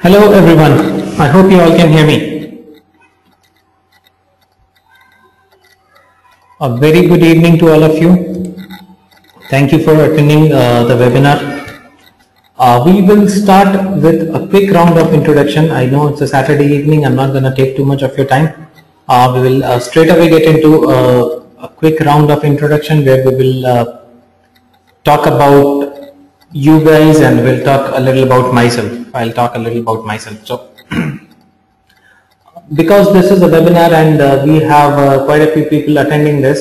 Hello everyone, I hope you all can hear me. A very good evening to all of you. Thank you for attending the webinar. We will start with a quick round of introduction. I know it's a Saturday evening, I'm not going to take too much of your time. We will straight away get into a quick round of introduction where we will talk about you guys and we'll talk a little about myself. I'll talk a little about myself. So because this is a webinar and we have quite a few people attending this,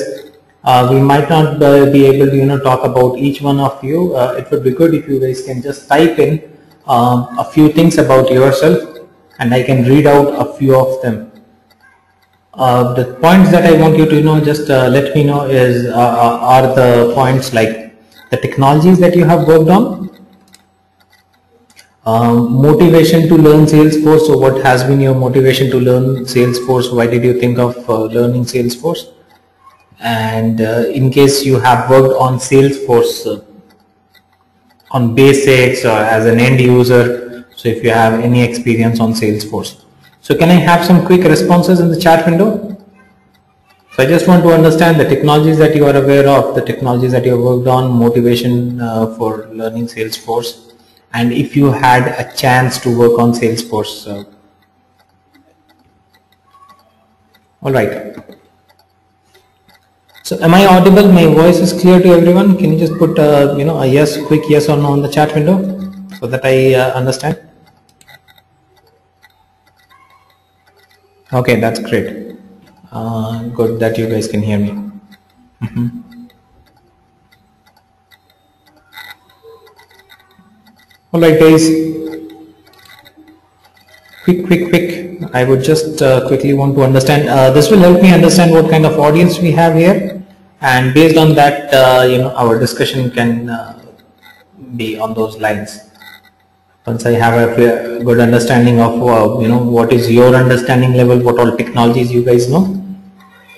we might not be able to talk about each one of you. It would be good if you guys can just type in a few things about yourself and I can read out a few of them. The points that I want you to just let me know is are the points like the technologies that you have worked on, motivation to learn Salesforce. So what has been your motivation to learn Salesforce? Why did you think of learning Salesforce? And in case you have worked on Salesforce on basics or as an end user, so if you have any experience on Salesforce. So can I have some quick responses in the chat window? So I just want to understand the technologies that you are aware of, the technologies that you have worked on, motivation for learning Salesforce, and if you had a chance to work on Salesforce. All right. So am I audible? My voice is clear to everyone? Can you just put a yes, quick yes or no on the chat window so that I understand? Okay, that's great. Good that you guys can hear me. All right, guys. Quick. I would just quickly want to understand. This will help me understand what kind of audience we have here, and based on that, our discussion can be on those lines. Once I have a good understanding of what is your understanding level, what all technologies you guys know,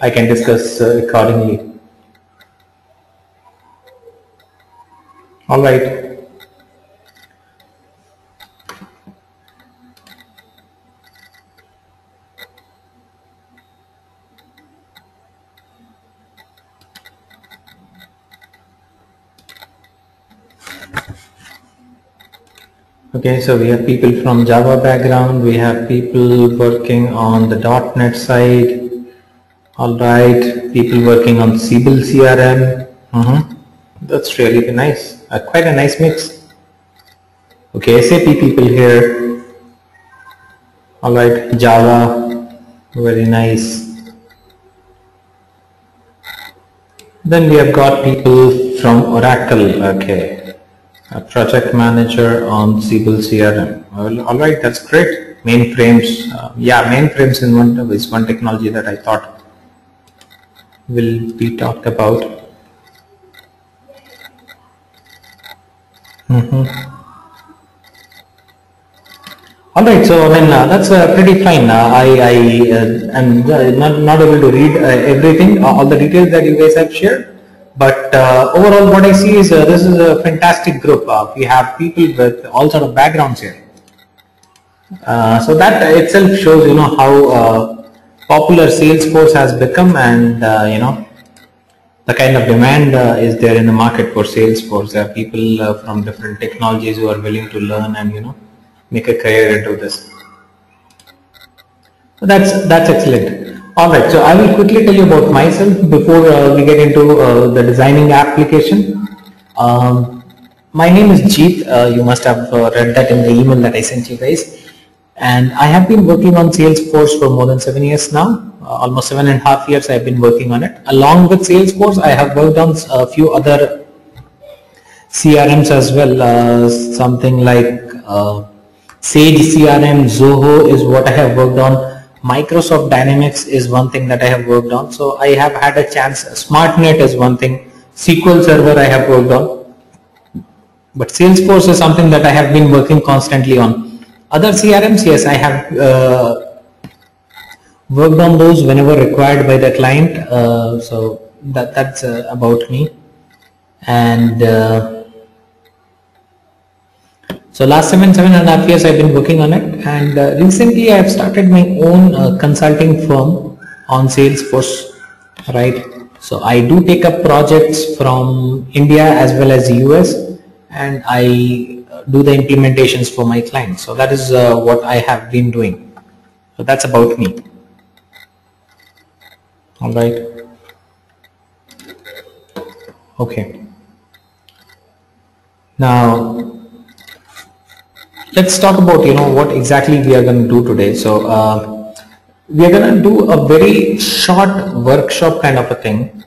I can discuss accordingly. All right. Okay, so we have people from Java background, we have people working on the .NET side. All right, people working on Siebel CRM. That's really nice. Quite a nice mix. Okay, SAP people here. All right, Java, very nice. Then we have got people from Oracle. Okay, a project manager on Siebel CRM. Well, all right, that's great. Mainframes. Mainframes is one technology that I thought will be talked about. All right, so that's pretty fine. I am not able to read everything, all the details that you guys have shared, but overall what I see is this is a fantastic group. We have people with all sort of backgrounds here. So that itself shows how popular Salesforce has become, and the kind of demand is there in the market for Salesforce. There are people from different technologies who are willing to learn and make a career into this. So that's excellent. All right, so I will quickly tell you about myself before we get into the designing application. My name is Jeet. You must have read that in the email that I sent you guys. And I have been working on Salesforce for more than 7 years now. Almost 7.5 years I've been working on it. Along with Salesforce, I have worked on a few other CRMs as well. Something like Sage CRM, Zoho is what I have worked on. Microsoft Dynamics is one thing that I have worked on. So I have had a chance. SmartNet is one thing. SQL Server I have worked on. But Salesforce is something that I have been working constantly on. Other CRMs, yes, I have worked on those whenever required by the client. So that's about me. And So last 7.5 years I've been working on it, and recently I've started my own consulting firm on Salesforce, right? So I do take up projects from India as well as US, and I do the implementations for my clients. So that is what I have been doing. So that's about me. All right. Okay. Now let's talk about what exactly we are going to do today. So we are going to do a very short workshop kind of a thing.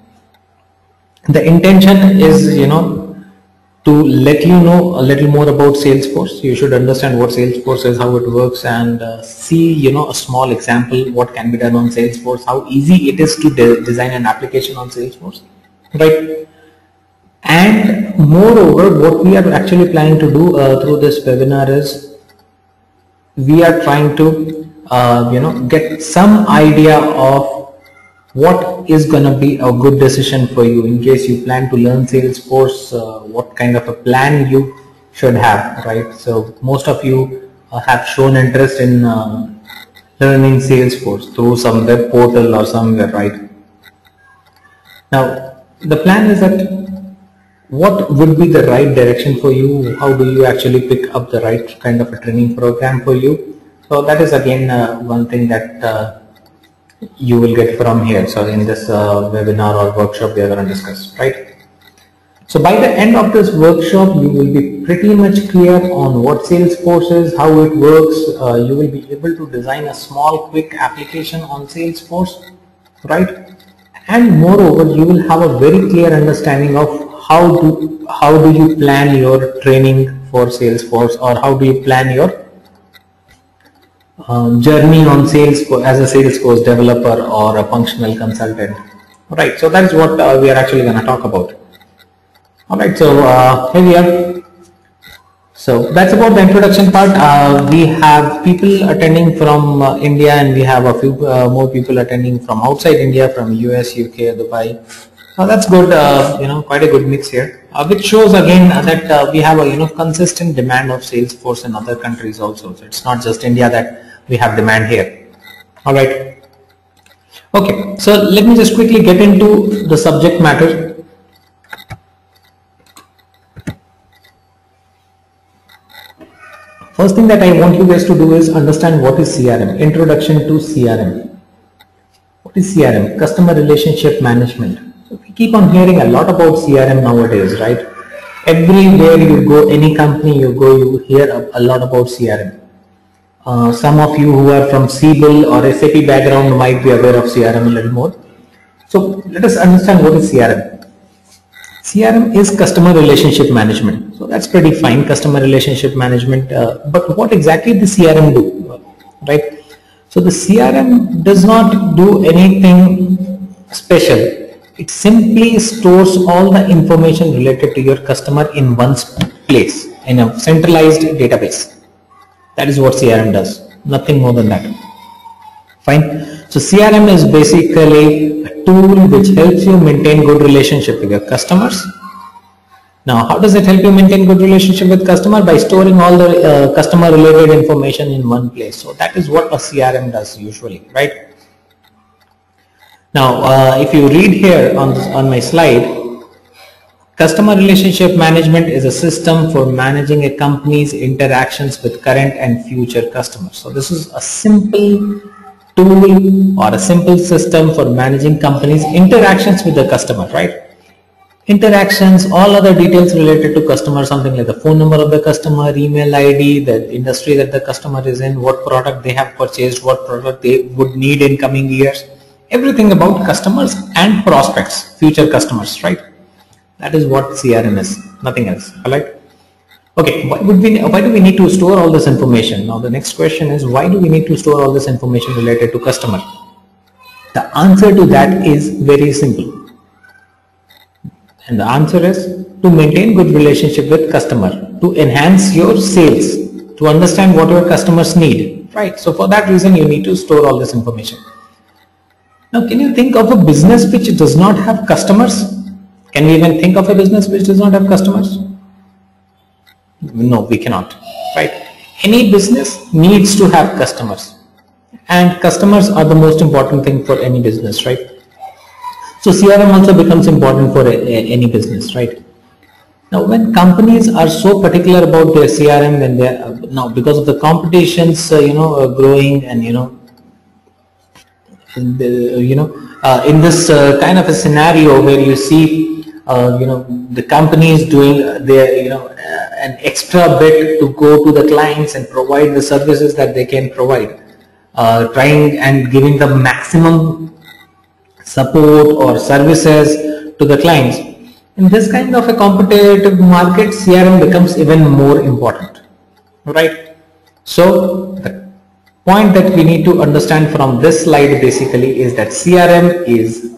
The intention is to let you know a little more about Salesforce. You should understand what Salesforce is, how it works, and see a small example what can be done on Salesforce, how easy it is to design an application on Salesforce, right? And moreover, what we are actually planning to do through this webinar is we are trying to get some idea of what is going to be a good decision for you in case you plan to learn Salesforce, what kind of a plan you should have, right? So most of you have shown interest in learning Salesforce through some web portal or somewhere, right? Now the plan is that what would be the right direction for you? How do you actually pick up the right kind of a training program for you? So that is again one thing that you will get from here. So in this webinar or workshop we are going to discuss, right? So by the end of this workshop you will be pretty much clear on what Salesforce is, how it works. You will be able to design a small quick application on Salesforce, right? And moreover you will have a very clear understanding of how do you plan your training for Salesforce, or how do you plan your journey on Salesforce as a Salesforce developer or a functional consultant, right? So that's what we are actually going to talk about. All right, so here we are. So that's about the introduction part. We have people attending from India, and we have a few more people attending from outside India, from US, UK, Dubai. That's good, quite a good mix here, which shows again that we have a consistent demand of Salesforce in other countries also. So it's not just India that we have demand here. All right. Okay, so let me just quickly get into the subject matter. First thing that I want you guys to do is understand what is CRM. Introduction to CRM. What is CRM? Customer Relationship Management. So we keep on hearing a lot about CRM nowadays, right? Everywhere you go, any company you go, you hear a lot about CRM. Some of you who are from Siebel or SAP background might be aware of CRM a little more. So let us understand what is CRM. CRM is customer relationship management. So that's pretty fine, customer relationship management. But what exactly the CRM do, right? So the CRM does not do anything special. It simply stores all the information related to your customer in one place, in a centralized database. That is what CRM does, nothing more than that. Fine. So CRM is basically a tool which helps you maintain good relationship with your customers. Now, how does it help you maintain good relationship with customer? By storing all the customer related information in one place. So that is what a CRM does usually, right? Now, if you read here on my slide, customer relationship management is a system for managing a company's interactions with current and future customers. So this is a simple tool or a simple system for managing companies' interactions with the customer, right? Interactions, all other details related to customer, something like the phone number of the customer, email ID, the industry that the customer is in, what product they have purchased, what product they would need in coming years, everything about customers and prospects, future customers, right? That is what CRM is, nothing else. All right. Okay, why do we need to store all this information? Now the next question is, why do we need to store all this information related to customer? The answer to that is very simple. And the answer is to maintain good relationship with customer, to enhance your sales, to understand what your customers need, right? So for that reason you need to store all this information. Now can you think of a business which does not have customers? Can we even think of a business which does not have customers? No, we cannot. right? Any business needs to have customers, and customers are the most important thing for any business, right? So CRM also becomes important for any business, right? Now, when companies are so particular about their CRM, when they are now, because of the competitions, growing, and in this kind of a scenario where you see, the companies doing their, an extra bit to go to the clients and provide the services that they can provide, trying and giving the maximum support or services to the clients. In this kind of a competitive market, CRM becomes even more important, right? So the point that we need to understand from this slide basically is that CRM is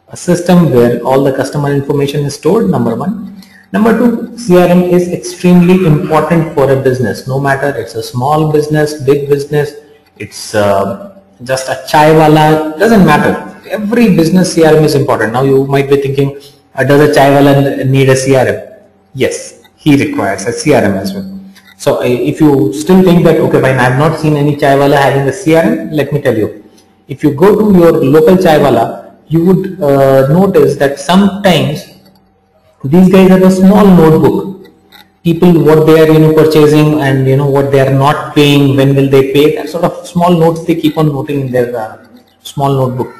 a system where all the customer information is stored, number one. Number two, CRM is extremely important for a business, no matter it's a small business, big business, it's just a chai wala, doesn't matter. Every business CRM is important. Now you might be thinking, does a chai wala need a CRM? Yes, he requires a CRM as well. So if you still think that, okay, fine, I have not seen any chai wala having a CRM, let me tell you. If you go to your local chai wala, you would notice that sometimes these guys have a small notebook. People, what they are purchasing, and what they are not paying, when will they pay, that sort of small notes they keep on noting in their small notebook.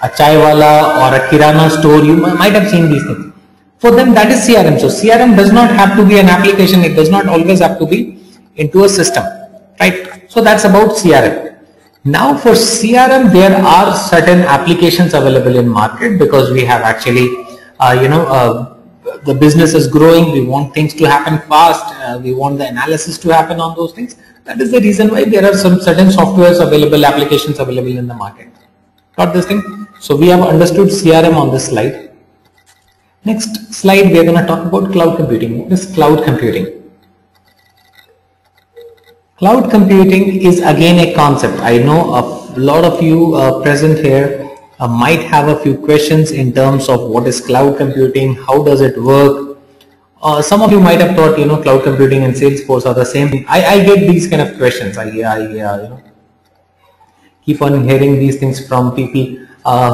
A chai wala or a kirana store, you might have seen these things. For them, that is CRM. So CRM does not have to be an application. It does not always have to be into a system, right? So that's about CRM. Now for CRM, there are certain applications available in market, because we have actually, the business is growing. We want things to happen fast. We want the analysis to happen on those things. That is the reason why there are some certain softwares available, applications available in the market. Got this thing? So we have understood CRM on this slide. Next slide, we are going to talk about cloud computing. What is cloud computing? Cloud computing is again a concept. I know a lot of you present here might have a few questions in terms of what is cloud computing, how does it work. Some of you might have thought, cloud computing and Salesforce are the same thing. I get these kind of questions. I keep on hearing these things from people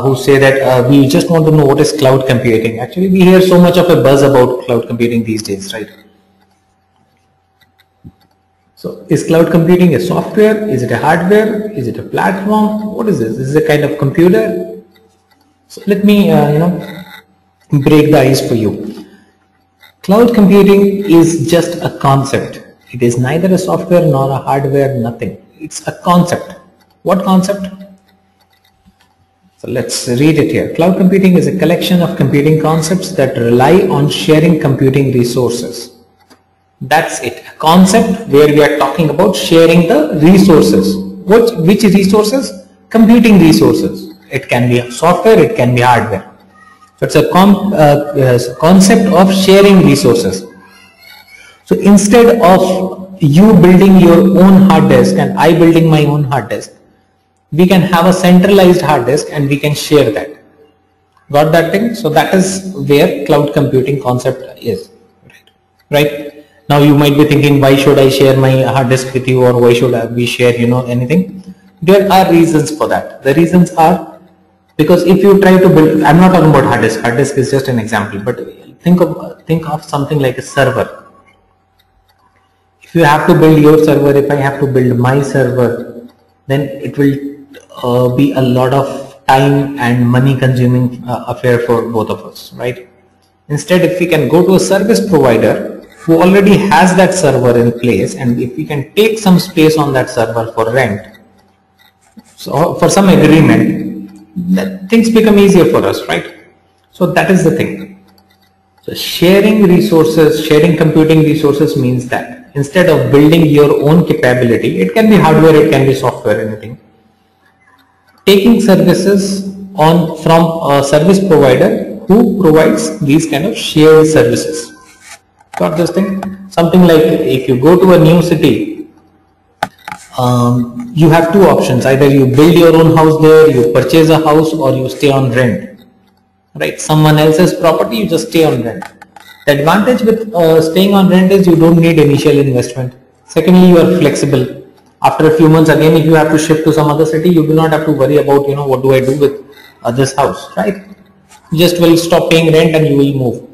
who say that we just want to know what is cloud computing. Actually, we hear so much of a buzz about cloud computing these days, right? So is cloud computing a software? Is it a hardware? Is it a platform? What is this? Is it a kind of computer? So let me break the ice for you. Cloud computing is just a concept. It is neither a software nor a hardware, nothing. It's a concept. What concept? So let's read it here. Cloud computing is a collection of computing concepts that rely on sharing computing resources. That's it. A concept where we are talking about sharing the resources. Which resources? Computing resources. It can be software, it can be hardware. So it's a concept of sharing resources. So instead of you building your own hard disk and I building my own hard disk, we can have a centralized hard disk and we can share that. Got that thing? So that is where cloud computing concept is. Right? Now you might be thinking, why should I share my hard disk with you, or why should we share anything? There are reasons for that. The reasons are because if you try to build, I'm not talking about hard disk. Hard disk is just an example, but think of something like a server. If you have to build your server, if I have to build my server, then it will be a lot of time and money consuming affair for both of us, right? Instead, if we can go to a service provider who already has that server in place, and if we can take some space on that server for rent, so for some agreement, that things become easier for us, right? So that is the thing. So sharing resources, sharing computing resources means that instead of building your own capability, it can be hardware, it can be software, anything, taking services from a service provider who provides these kind of shared services. Got this thing? Something like if you go to a new city, you have two options. Either you build your own house there, you purchase a house, or you stay on rent. Right? Someone else's property, you just stay on rent. The advantage with staying on rent is you don't need initial investment. Secondly, you are flexible. After a few months, again, if you have to shift to some other city, you do not have to worry about, what do I do with this house, right? You just will stop paying rent and you will move.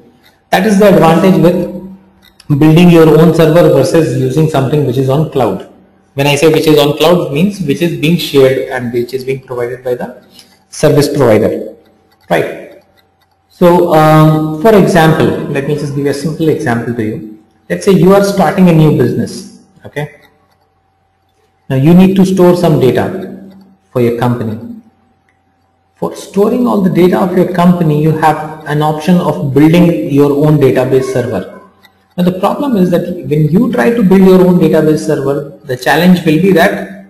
That is the advantage with building your own server versus using something which is on cloud. When I say which is on cloud, it means which is being shared and which is being provided by the service provider, right? So for example, let me just give a simple example to you. Let's say you are starting a new business, okay? Now you need to store some data for your company. For storing all the data of your company, you have an option of building your own database server. Now the problem is that when you try to build your own database server, the challenge will be that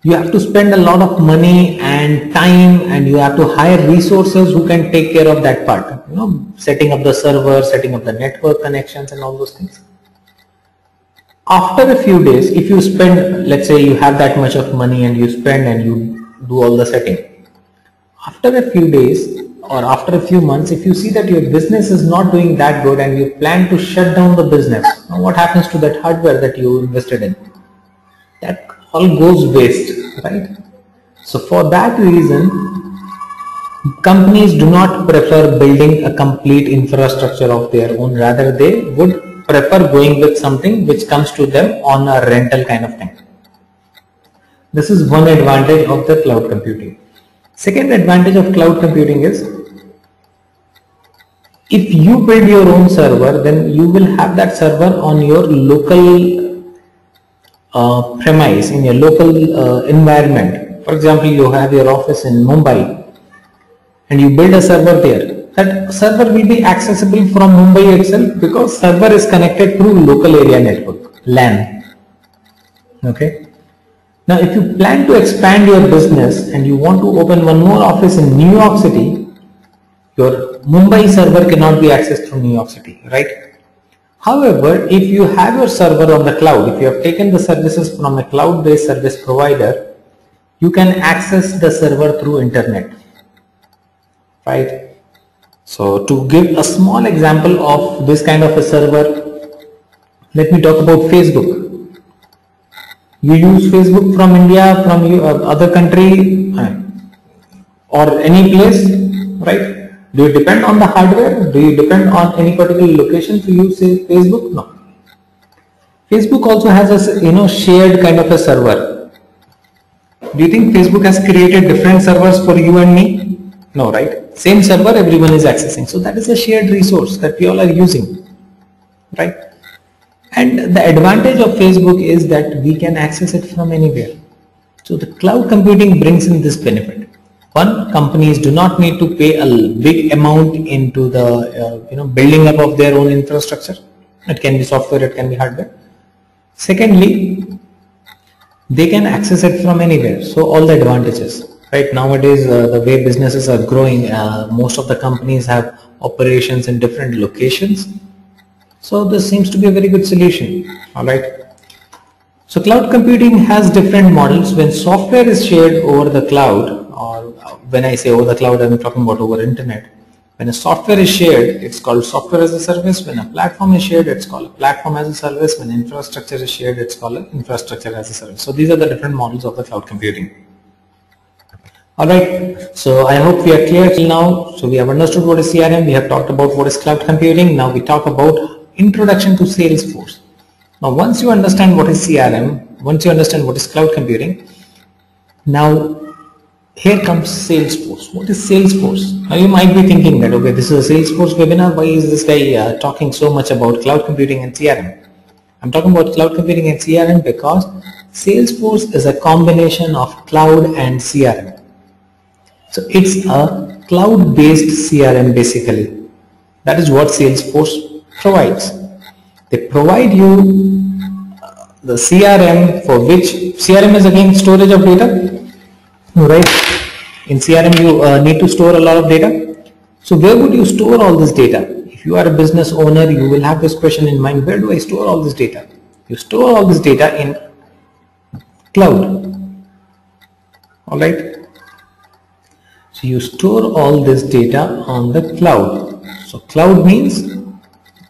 you have to spend a lot of money and time, and you have to hire resources who can take care of that part, setting up the server, setting up the network connections and all those things. After a few days, if you spend, let's say you have that much of money and you spend and you do all the setting, after a few days or after a few months, if you see that your business is not doing that good and you plan to shut down the business, now what happens to that hardware that you invested in? That all goes waste, right? So for that reason, companies do not prefer building a complete infrastructure of their own. Rather, they would prefer going with something which comes to them on a rental kind of thing. This is one advantage of the cloud computing. Second advantage of cloud computing is, if you build your own server, then you will have that server on your local premise, in your local environment. For example, you have your office in Mumbai and you build a server there. That server will be accessible from Mumbai itself because server is connected through local area network, LAN. Okay. Now, if you plan to expand your business and you want to open one more office in New York City, your Mumbai server cannot be accessed from New York City, right? However, if you have your server on the cloud, if you have taken the services from a cloud-based service provider, you can access the server through internet, right? So to give a small example of this kind of a server, let me talk about Facebook. You use Facebook from India, from other country or any place, right? Do you depend on the hardware? Do you depend on any particular location to use Facebook? No. Facebook also has a shared kind of a server. Do you think Facebook has created different servers for you and me? No, right? Same server everyone is accessing. So that is a shared resource that we all are using, right? And the advantage of Facebook is that we can access it from anywhere. So the cloud computing brings in this benefit. One, companies do not need to pay a big amount into the building up of their own infrastructure. It can be software, it can be hardware. Secondly, they can access it from anywhere. So all the advantages, right? Nowadays, the way businesses are growing, most of the companies have operations in different locations. So this seems to be a very good solution. All right. So cloud computing has different models. When software is shared over the cloud, or when I say over the cloud, I'm talking about over internet. When a software is shared, it's called software as a service. When a platform is shared, it's called a platform as a service. When infrastructure is shared, it's called infrastructure as a service. So these are the different models of the cloud computing. Alright, so I hope we are clear till now. So we have understood what is CRM, we have talked about what is cloud computing. Now we talk about introduction to Salesforce. Now once you understand what is CRM, once you understand what is cloud computing, now here comes Salesforce. What is Salesforce? Now you might be thinking that, okay, this is a Salesforce webinar, why is this guy talking so much about cloud computing and CRM? I'm talking about cloud computing and CRM because Salesforce is a combination of cloud and CRM. So it's a cloud-based CRM basically. That is what Salesforce provides. They provide you the CRM, for which CRM is again storage of data, right? In CRM you need to store a lot of data. So where would you store all this data? If you are a business owner, you will have this question in mind, where do I store all this data? You store all this data in cloud. Alright. So you store all this data on the cloud. So cloud means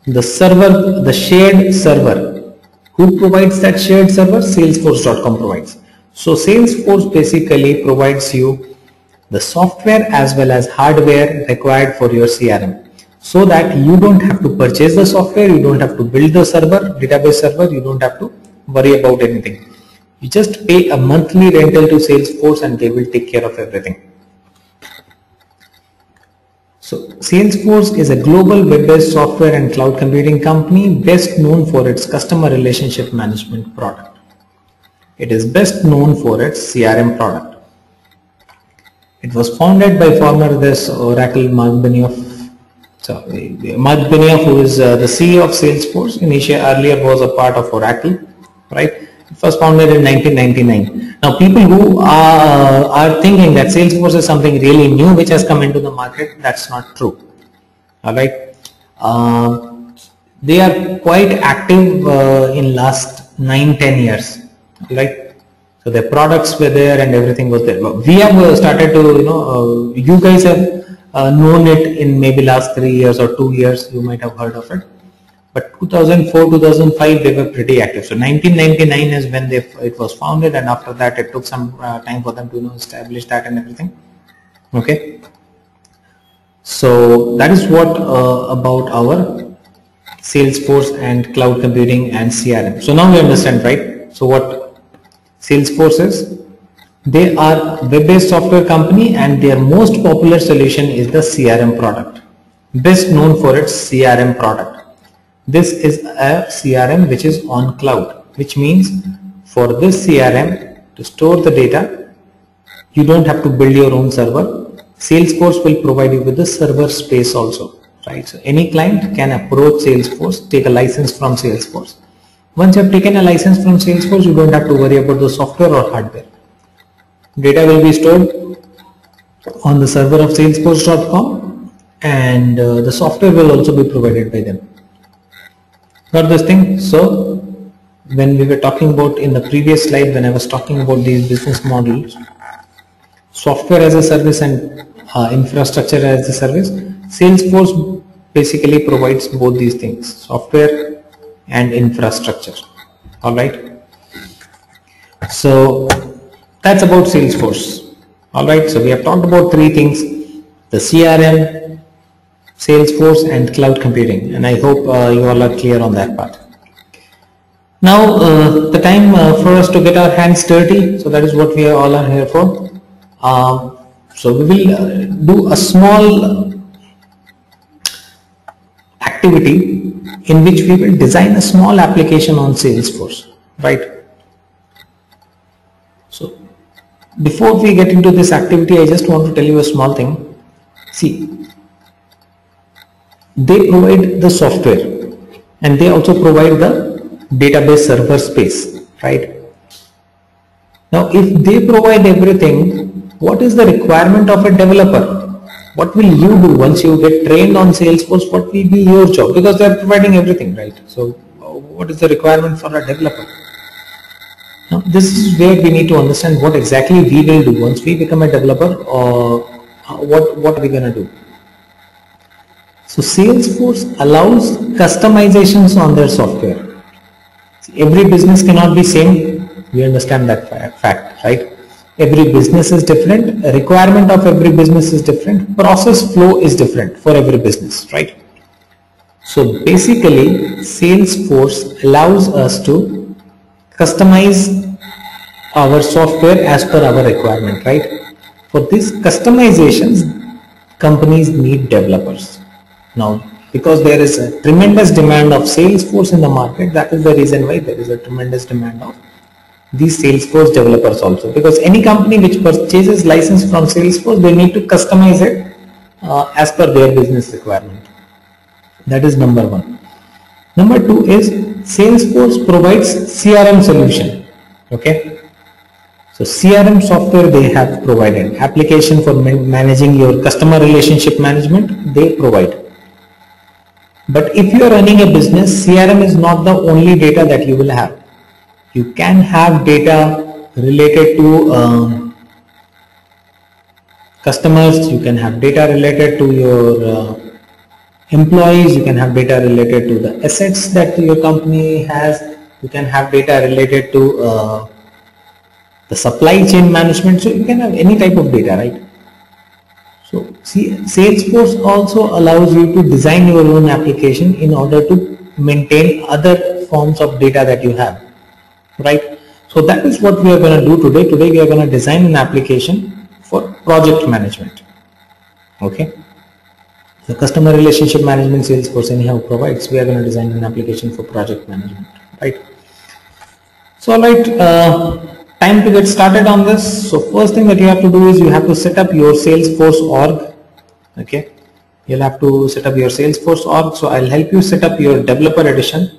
the server, the shared server. Who provides that shared server? Salesforce.com provides. So Salesforce basically provides you the software as well as hardware required for your CRM, so that you don't have to purchase the software, you don't have to build the server, database server, you don't have to worry about anything. You just pay a monthly rental to Salesforce and they will take care of everything. So Salesforce is a global web-based software and cloud computing company best known for its customer relationship management product. It is best known for its CRM product. It was founded by former Oracle Mark Benioff, who is the CEO of Salesforce. Earlier was a part of Oracle, right? It was founded in 1999. Now, people who are thinking that Salesforce is something really new which has come into the market, that's not true. All right, they are quite active in last 9-10 years, right? So their products were there and everything was there. We have started to, you guys have known it in maybe last 3 years or 2 years, you might have heard of it. But 2004, 2005, they were pretty active. So 1999 is when it was founded, and after that it took some time for them to establish that and everything. Okay. So that is what about our Salesforce and cloud computing and CRM. So now we understand, right? So what Salesforce is? They are web-based software company and their most popular solution is the CRM product, best known for its CRM product. This is a CRM which is on cloud, which means for this CRM to store the data, you don't have to build your own server. Salesforce will provide you with the server space also, right? So any client can approach Salesforce, take a license from Salesforce. Once you have taken a license from Salesforce, you don't have to worry about the software or hardware. Data will be stored on the server of Salesforce.com and the software will also be provided by them. Got this thing? So when we were talking about in the previous slide, when I was talking about these business models, software as a service and infrastructure as a service, Salesforce basically provides both these things, software and infrastructure. All right. So that's about Salesforce. All right. So we have talked about three things: the CRM, Salesforce, and cloud computing. And I hope you all are clear on that part. Now the time for us to get our hands dirty. So that is what we all are here for. So we will do a small activity in which we will design a small application on Salesforce, right? So before we get into this activity, I just want to tell you a small thing. See, they provide the software and they also provide the database server space, right? Now if they provide everything, what is the requirement of a developer? What will you do once you get trained on Salesforce? What will be your job? Because they are providing everything, right? So what is the requirement for a developer? Now this is where we need to understand what exactly we will do once we become a developer, or what are we going to do. So Salesforce allows customizations on their software. See, every business cannot be same. We understand that fact, right? Every business is different, a requirement of every business is different, process flow is different for every business, right? So basically Salesforce allows us to customize our software as per our requirement, right? For these customizations, companies need developers. Now, because there is a tremendous demand of Salesforce in the market, that is the reason why there is a tremendous demand of these Salesforce developers also, because any company which purchases license from Salesforce, they need to customize it as per their business requirement. That is number one. Number two is Salesforce provides CRM solution. Okay, so CRM software they have provided, application for managing your customer relationship management they provide. But if you are running a business, CRM is not the only data that you will have. You can have data related to customers, you can have data related to your employees, you can have data related to the assets that your company has, You can have data related to the supply chain management. So you can have any type of data, right? So see, Salesforce also allows you to design your own application in order to maintain other forms of data that you have, right? So that is what we are going to do today. Today we are going to design an application for project management. Okay. The customer relationship management Salesforce anyhow provides. We are going to design an application for project management, right? So alright, time to get started on this. So first thing that you have to do is you have to set up your Salesforce org. Okay, you'll have to set up your Salesforce org. So I'll help you set up your developer edition.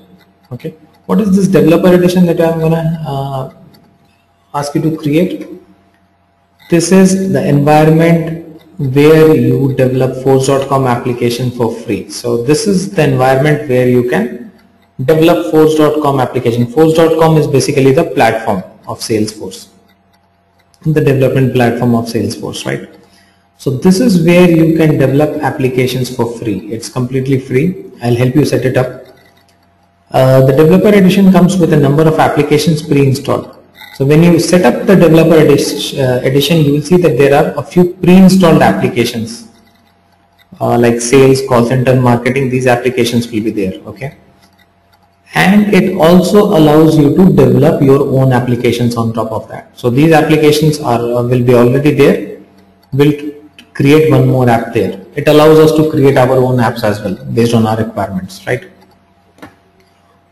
Okay, what is this developer edition that I'm gonna ask you to create? This is the environment where you develop force.com application for free. So this is the environment where you can develop force.com application. Force.com is basically the platform of Salesforce, the development platform of Salesforce, right? So this is where you can develop applications for free. It's completely free. I'll help you set it up. The developer edition comes with a number of applications pre-installed. So when you set up the developer edition, you will see that there are a few pre-installed applications like sales, call center, marketing. These applications will be there. Okay. And it also allows you to develop your own applications on top of that. So these applications will be already there. We'll create one more app there. It allows us to create our own apps as well based on our requirements, right?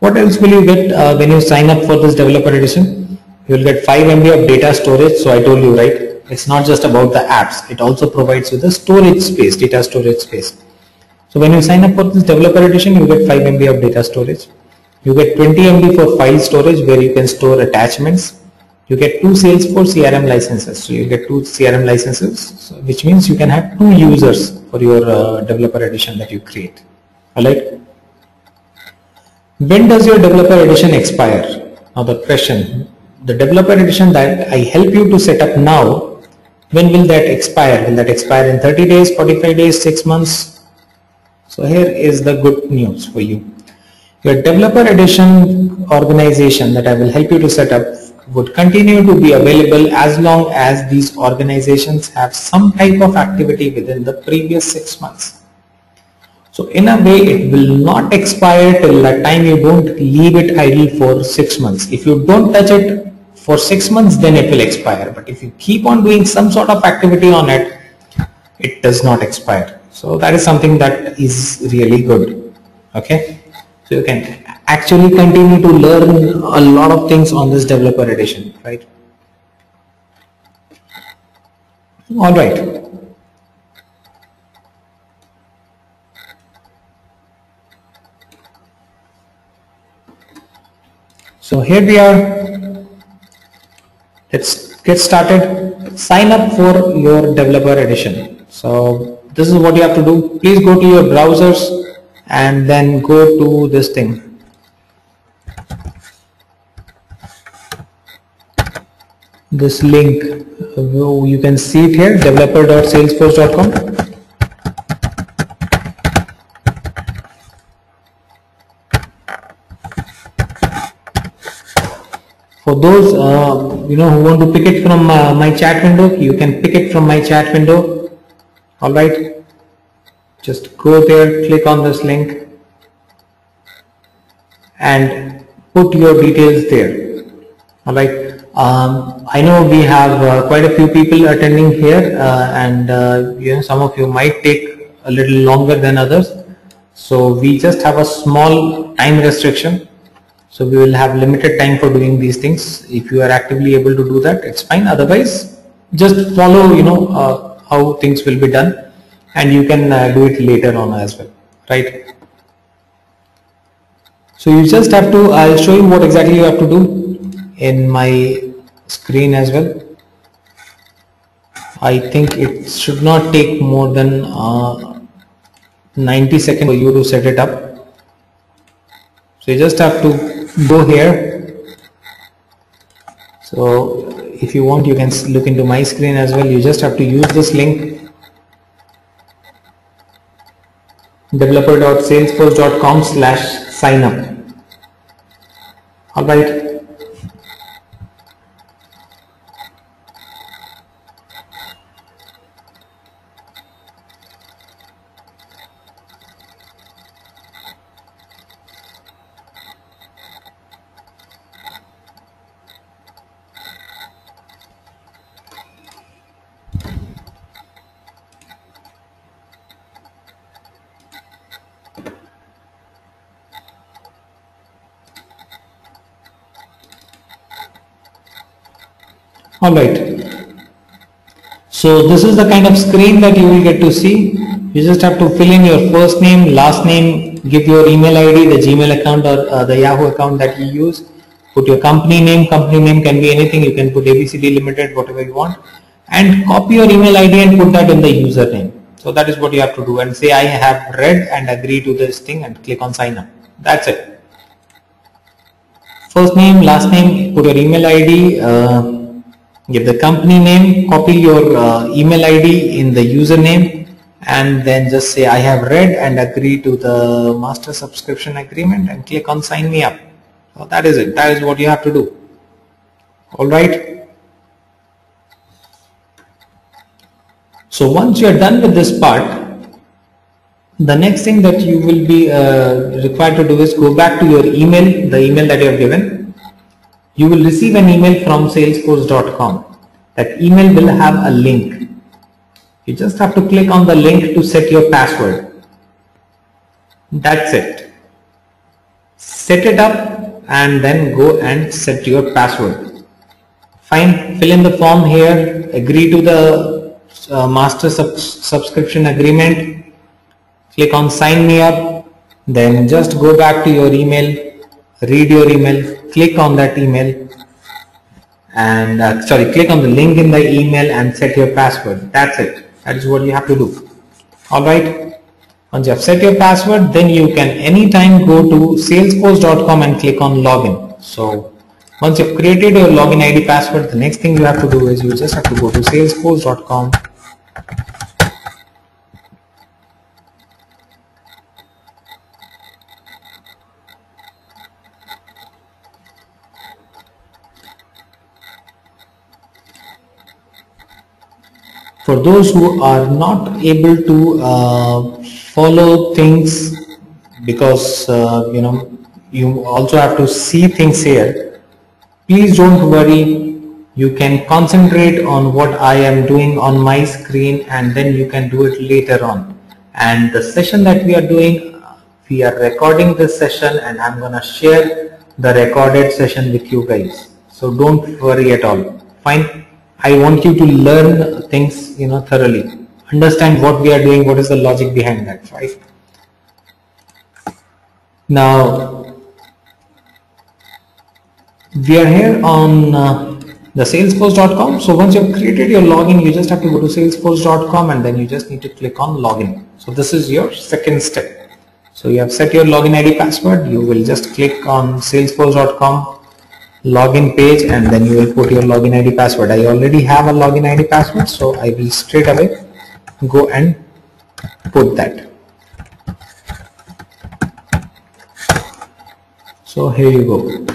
What else will you get when you sign up for this developer edition? You will get 5 MB of data storage. So I told you, right? It's not just about the apps. It also provides you the storage space, data storage space. So when you sign up for this developer edition, you get 5 MB of data storage. You get 20 MB for file storage where you can store attachments. You get 2 Salesforce CRM licenses. So you get 2 CRM licenses, which means you can have 2 users for your developer edition that you create. Alright. When does your developer edition expire? Now the question, the developer edition that I help you to set up now, when will that expire? Will that expire in 30 days, 45 days, 6 months? So here is the good news for you. Your developer edition organization that I will help you to set up would continue to be available as long as these organizations have some type of activity within the previous 6 months. So in a way, it will not expire till the time you don't leave it idle for 6 months. If you don't touch it for 6 months, then it will expire. But if you keep on doing some sort of activity on it, it does not expire. So that is something that is really good. Okay. So you can actually continue to learn a lot of things on this developer edition, right? All right. So here we are. Let's get started. Sign up for your developer edition. So this is what you have to do. Please go to your browsers and then go to this thing. This link, you can see it here, developer.salesforce.com. For those who want to pick it from my chat window, you can pick it from my chat window. All right. Just go there, click on this link and put your details there. All right. I know we have quite a few people attending here and some of you might take a little longer than others. So we just have a small time restriction. So we will have limited time for doing these things. If you are actively able to do that, it's fine. Otherwise, just follow how things will be done. And you can do it later on as well, right? So you just have to, I'll show you what exactly you have to do in my screen as well. I think it should not take more than 90 seconds for you to set it up. So you just have to go here. So if you want, you can look into my screen as well. You just have to use this link, developer.salesforce.com/signup. All right. All right. So this is the kind of screen that you will get to see. You just have to fill in your first name, last name, give your email ID, the Gmail account or the Yahoo account that you use. Put your company name can be anything. You can put ABCD Limited, whatever you want, and copy your email ID and put that in the username. So that is what you have to do, and say I have read and agree to this thing and click on sign up. That's it. First name, last name, put your email ID, give the company name, copy your email ID in the username, and then just say I have read and agree to the master subscription agreement and click on sign me up. So that is it. That is what you have to do. All right. So once you are done with this part, the next thing that you will be required to do is go back to your email, the email that you have given. You will receive an email from salesforce.com. That email will have a link. You just have to click on the link to set your password. That's it. Set it up and then go and set your password. Fine. Fill in the form here. Agree to the master subscription agreement. Click on sign me up. Then just go back to your email. Read your email. Click on that email. And click on the link in the email and set your password. That's it. That is what you have to do. All right. Once you have set your password, then you can anytime go to salesforce.com and click on login. So once you've created your login ID password, the next thing you have to do is you just have to go to salesforce.com. For those who are not able to follow things because you also have to see things here, please don't worry. You can concentrate on what I am doing on my screen and then you can do it later on. And the session that we are doing, we are recording this session and I'm gonna share the recorded session with you guys. So don't worry at all. Fine. I want you to learn things, thoroughly. Understand what we are doing, what is the logic behind that, right? Now, we are here on the salesforce.com. So once you have created your login, you just have to go to salesforce.com and then you just need to click on login. So this is your second step. So you have set your login ID password. You will just click on salesforce.com login page and then you will put your login ID password. I already have a login ID password, so I will straight away go and put that. So here you go.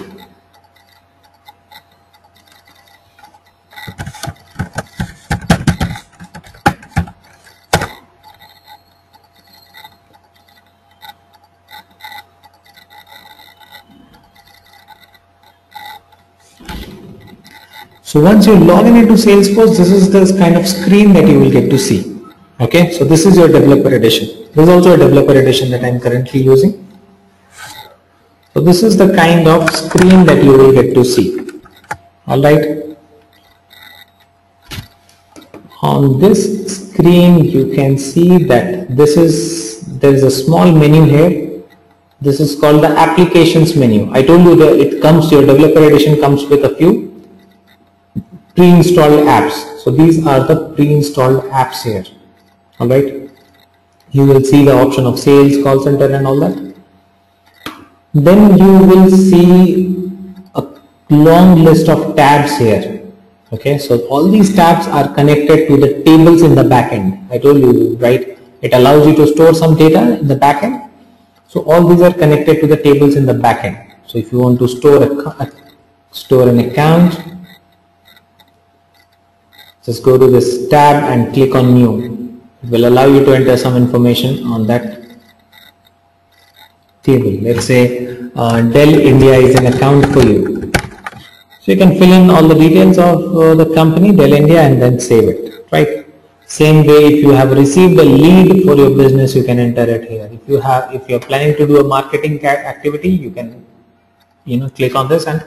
So once you log in into Salesforce, this is the kind of screen that you will get to see. Okay, so this is your developer edition. This is also a developer edition that I am currently using. So this is the kind of screen that you will get to see. Alright. On this screen you can see that there is a small menu here. This is called the applications menu. I told you that your developer edition comes with a few pre-installed apps. So these are the pre-installed apps here. Alright. You will see the option of sales, call center and all that. Then you will see a long list of tabs here. Okay, so all these tabs are connected to the tables in the backend. I told you, right? It allows you to store some data in the backend. So all these are connected to the tables in the backend. So So if you want to store an account, just go to this tab and click on new. It will allow you to enter some information on that table. Let's say Dell India is an account for you. So you can fill in all the details of the company Dell India and then save it, right? Same way, if you have received a lead for your business, you can enter it here. If you are planning to do a marketing activity, you can click on this and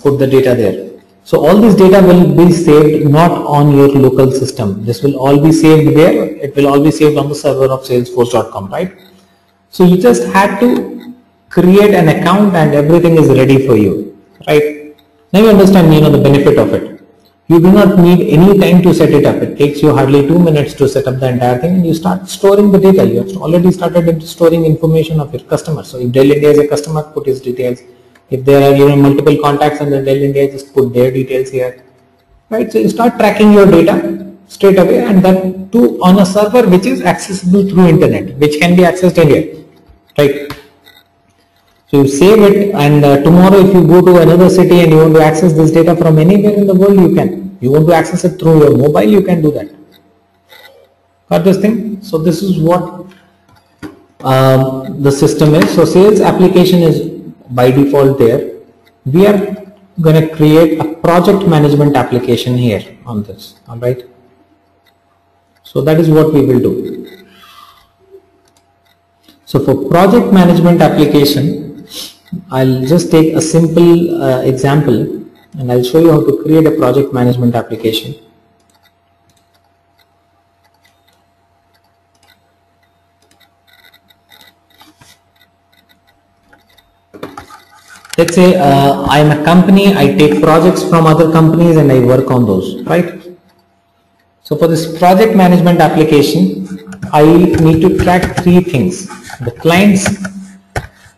put the data there. So all this data will be saved not on your local system. This will all be saved there. It will all be saved on the server of salesforce.com, right? So you just had to create an account and everything is ready for you, right? Now you understand the benefit of it. You do not need any time to set it up. It takes you hardly 2 minutes to set up the entire thing, and you start storing the data. You have already started storing information of your customer. So if Dell India is a customer, put his details. If there are multiple contacts under Dell India, just put their details here, right? So you start tracking your data straight away, and that too on a server which is accessible through internet, which can be accessed anywhere, right? So you save it, and tomorrow if you go to another city and you want to access this data from anywhere in the world, you can. You want to access it through your mobile, you can do that. Got this thing? So this is what the system is. So sales application is by default there. We are going to create a project management application here on this. All right. So that is what we will do. So for project management application, I'll just take a simple example and I'll show you how to create a project management application. Let's say I'm a company, I take projects from other companies and I work on those, right? So for this project management application, I need to track 3 things. The clients,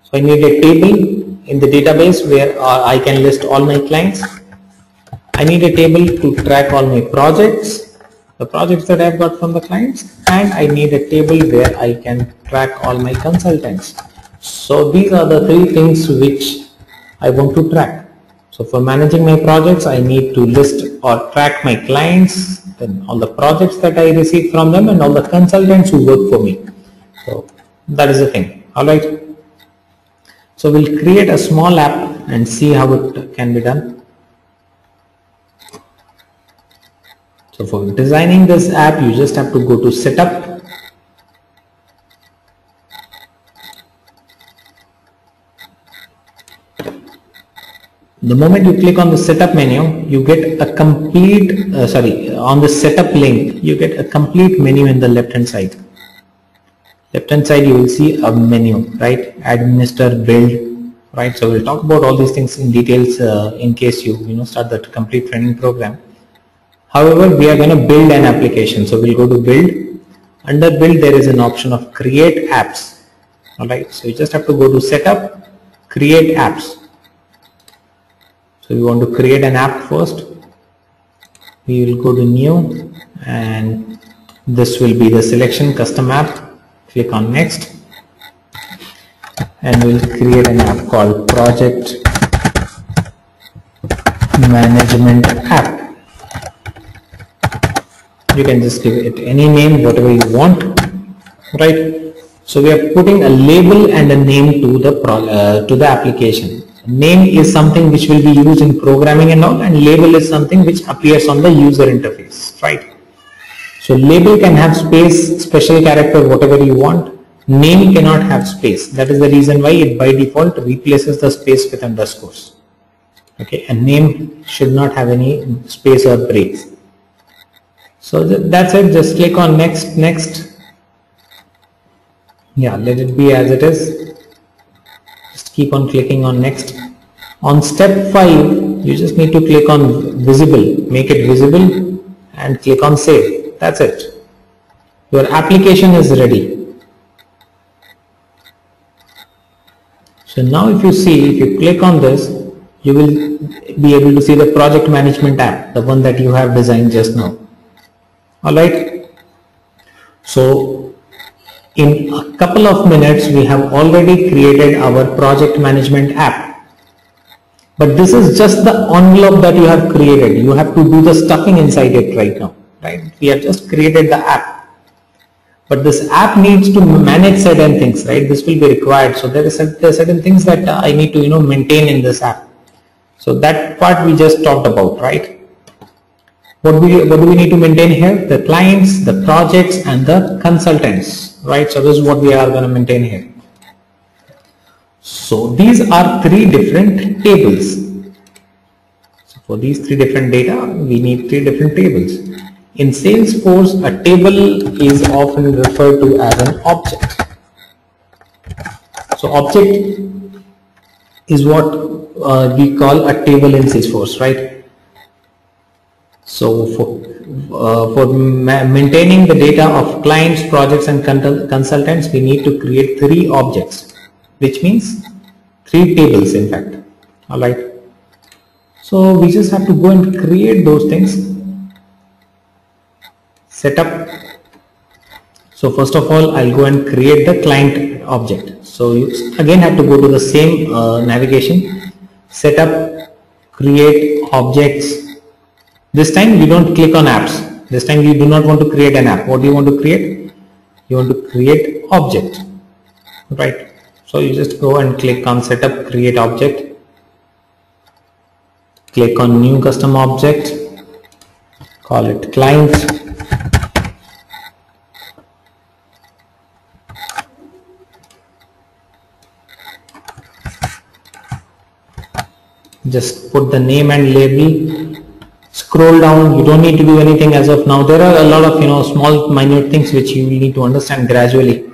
so I need a table in the database where I can list all my clients. I need a table to track all my projects, the projects that I've got from the clients, and I need a table where I can track all my consultants. So these are the 3 things which I want to track. So for managing my projects, I need to list or track my clients, then all the projects that I receive from them, and all the consultants who work for me. So that is the thing. All right. So we'll create a small app and see how it can be done. So for designing this app, you just have to go to setup. The moment you click on the setup menu, you get a complete, on the setup link, you get a complete menu in the left hand side. Left hand side you will see a menu, right? Administer, build, right? So we'll talk about all these things in details in case you start that complete training program. However, we are going to build an application. So we'll go to build. Under build there is an option of create apps. Alright, so you just have to go to setup, create apps. So we want to create an app first. We will go to new and this will be the selection custom app. Click on next and we'll create an app called project management app. You can just give it any name, whatever you want, right? So we are putting a label and a name to the application. Name is something which will be used in programming and all, and label is something which appears on the user interface, right? So label can have space, special character, whatever you want. Name cannot have space. That is the reason why it by default replaces the space with underscores. Okay, and name should not have any space or breaks. So that's it. Just click on next. Yeah, let it be as it is. Just keep on clicking on next. On step 5, you just need to click on visible, make it visible, and click on save. That's it. Your application is ready. So now if you click on this, you will be able to see the project management app, the one that you have designed just now. Alright. So In a couple of minutes, we have already created our project management app. But this is just the envelope that you have created. You have to do the stuffing inside it right now, right? We have just created the app. But this app needs to manage certain things, right? This will be required. So there are certain things that I need to, maintain in this app. So that part we just talked about, right? What do we need to maintain here? The clients, the projects, and the consultants, right? So this is what we are going to maintain here. So these are three different tables. So for these three different data, we need three different tables. In Salesforce, a table is often referred to as an object. So object is what we call a table in Salesforce, right? So for maintaining the data of clients, projects, and consultants, we need to create three objects, which means three tables in fact. All right. So we just have to go and create those things. Setup. So first of all, I'll go and create the client object. So you again have to go to the same navigation, setup, create objects. This time we don't click on apps. This time you do not want to create an app. What do you want to create? You want to create object, right? So you just go and click on setup, create object, click on new custom object, call it client. Just put the name and label. Scroll down. You don't need to do anything as of now. There are a lot of small minute things which you will need to understand gradually,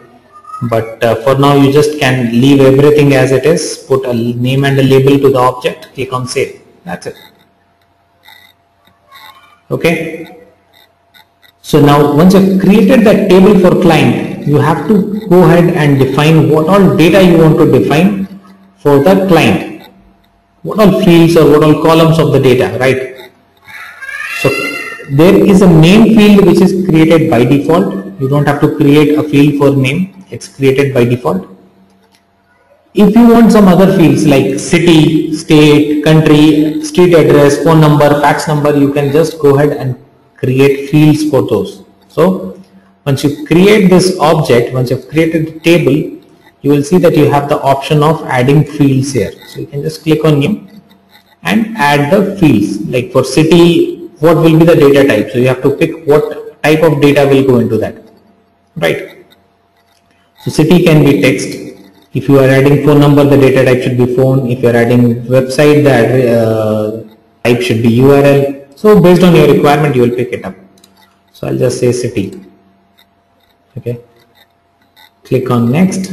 but for now you just can leave everything as it is. Put a name and a label to the object, click on save. That's it. Okay. So now once you've created that table for client, you have to go ahead and define what all data you want to define for the client. What all fields or what all columns of the data, right? So there is a name field which is created by default. You don't have to create a field for name. It's created by default. If you want some other fields like city, state, country, street address, phone number, fax number, you can just go ahead and create fields for those. So once you create this object, once you've created the table, you will see that you have the option of adding fields here. So you can just click on new and add the fields. Like for city, what will be the data type? So you have to pick what type of data will go into that, right? So city can be text. If you are adding phone number, the data type should be phone. If you are adding website, the type should be URL. So based on your requirement, you will pick it up. So I'll just say city. Okay. Click on next.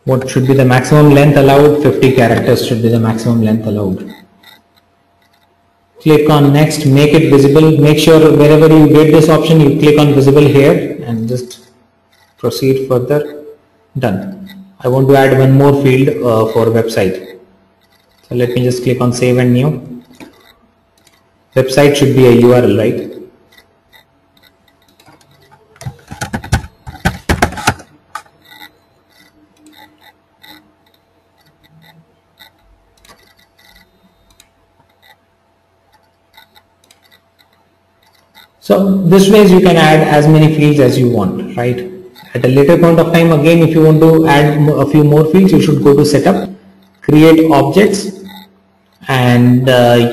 What should be the maximum length allowed? 50 characters should be the maximum length allowed. Click on next, make it visible. Make sure wherever you get this option, you click on visible here and just proceed further. Done. I want to add one more field for website. So let me just click on save and new. Website should be a URL, right? So this ways you can add as many fields as you want, right? At a later point of time, again, if you want to add a few more fields, you should go to setup, create objects, and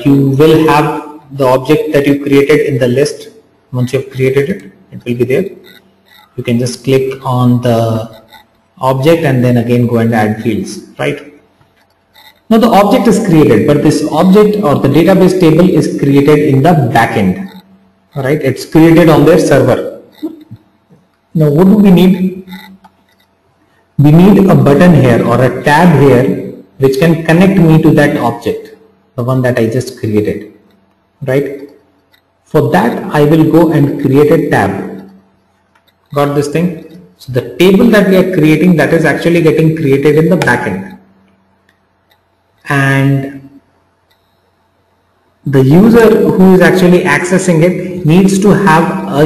you will have the object that you created in the list. Once you have created it, it will be there. You can just click on the object and then again go and add fields, right? Now the object is created, but this object or the database table is created in the backend. Right, it's created on their server. Now what do we need? We need a button here or a tab here which can connect me to that object, the one that I just created, right? For that I will go and create a tab. Got this thing? So the table that we are creating, that is actually getting created in the backend, and the user who is actually accessing it needs to have a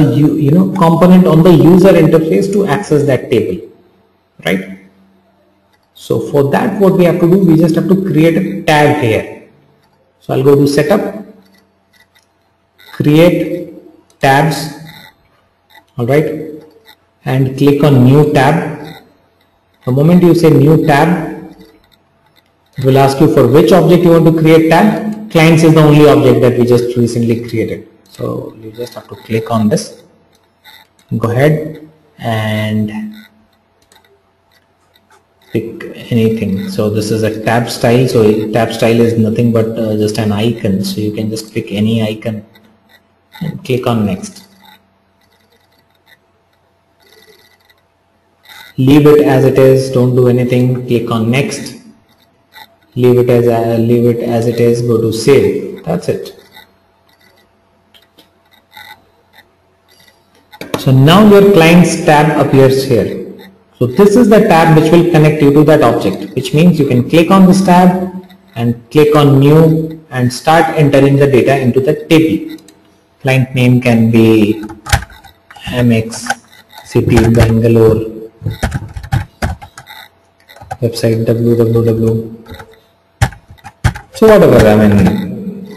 component on the user interface to access that table, right? So for that, what we have to do, we just have to create a tab here. So I'll go to setup, create tabs, all right, and click on new tab. The moment you say new tab, it will ask you for which object you want to create tab. Clients is the only object that we just recently created. So you just have to click on this, go ahead and pick anything. So this is a tab style. So tab style is nothing but just an icon. So you can just pick any icon and click on next. Leave it as it is, don't do anything, click on next. Leave it as it is, go to save. That's it. So now your clients tab appears here. So this is the tab which will connect you to that object, which means you can click on this tab and click on new and start entering the data into the table. Client name can be MX City Bangalore, website www. So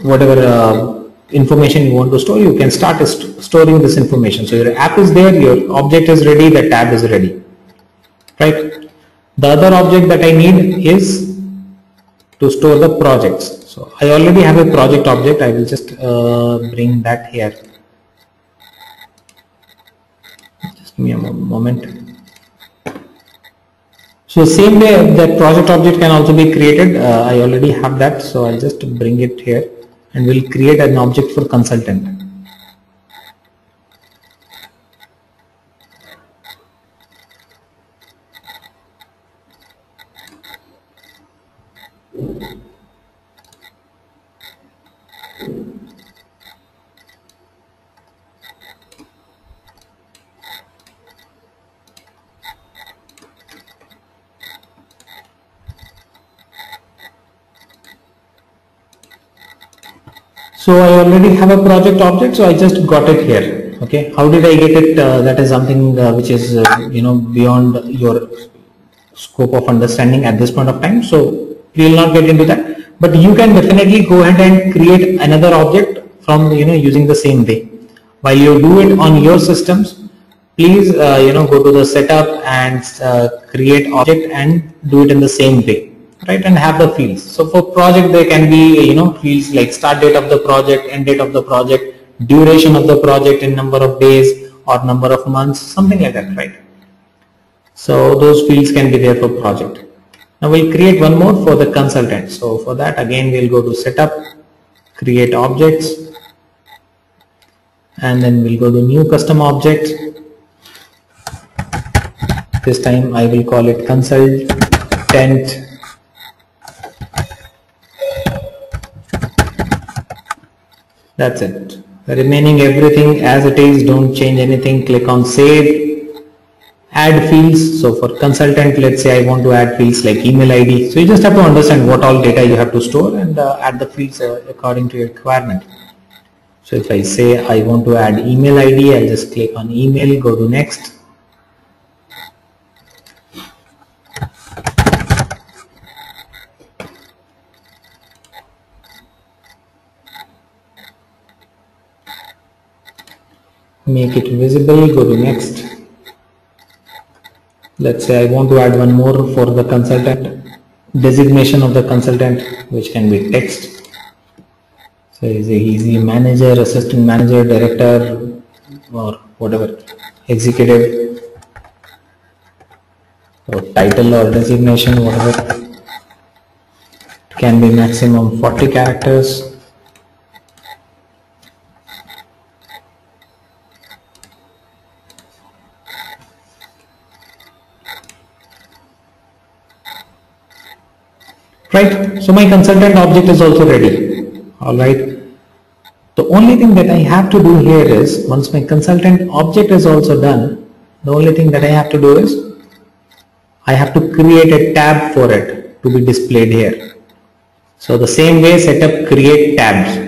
whatever information you want to store, you can start storing this information. So your app is there, your object is ready, the tab is ready, right? The other object that I need is to store the projects. So I already have a project object. I will just bring that here. Just give me a moment. So same way that project object can also be created. I already have that, so I'll just bring it here and we'll create an object for consultant. So I already have a project object, so I just got it here. Okay, how did I get it? That is something which is beyond your scope of understanding at this point of time. So we will not get into that. But you can definitely go ahead and create another object from using the same way. While you do it on your systems, please go to the setup and create object and do it in the same way. Right, and have the fields. So for project there can be fields like start date of the project, end date of the project, duration of the project in number of days or number of months, something like that, right? So those fields can be there for project. Now we'll create one more for the consultant. So for that again we'll go to setup, create objects, and then we'll go to new custom object. This time I will call it consultant. That's it. The remaining everything as it is, don't change anything. Click on save, add fields. So for consultant, let's say I want to add fields like email ID. So you just have to understand what all data you have to store and add the fields according to your requirement. So if I say I want to add email ID, I'll just click on email, go to next. Make it visible, go to next. Let's say I want to add one more for the consultant, designation of the consultant, which can be text. So he's a manager, assistant manager, director, or whatever, executive, or title or designation, whatever. It can be maximum 40 characters. Right, so my consultant object is also ready. Alright, the only thing that I have to do here is, once my consultant object is also done, the only thing that I have to do is I have to create a tab for it to be displayed here. So the same way, setup create tabs.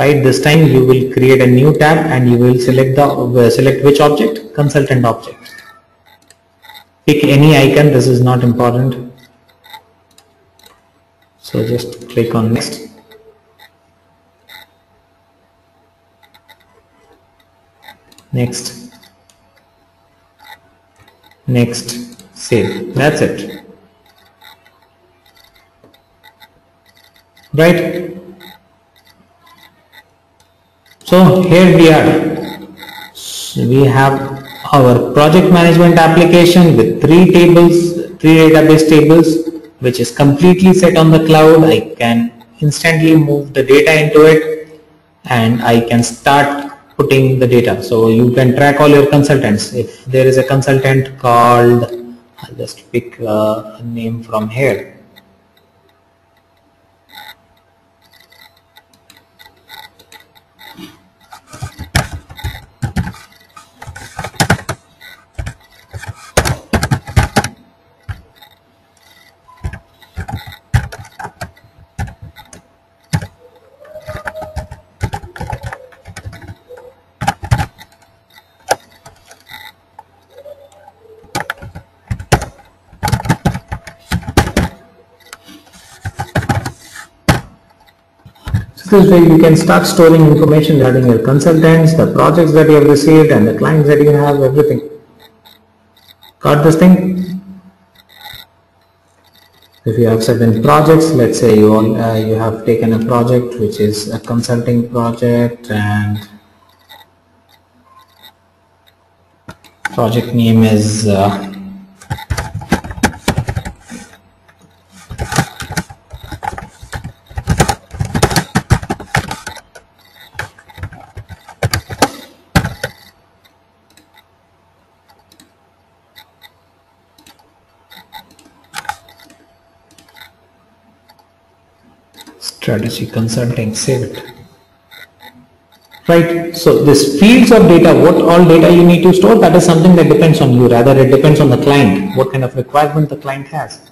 right? This time you will create a new tab and you will select which object? Consultant object. Pick any icon, this is not important. So just click on next. Next. Next. Save. That's it. Right? So here we are. So we have our project management application with 3 tables, 3 database tables, which is completely set on the cloud. I can instantly move the data into it and I can start putting the data. So you can track all your consultants. If there is a consultant called, I'll just pick a name from here. This way you can start storing information regarding your consultants, the projects that you have received and the clients that you have, everything. Got this thing? If you have certain projects, let's say you have taken a project which is a consulting project and project name is strategy consulting. Save it. Right, so this fields of data, what all data you need to store, that is something that depends on you, rather it depends on the client, what kind of requirement the client has,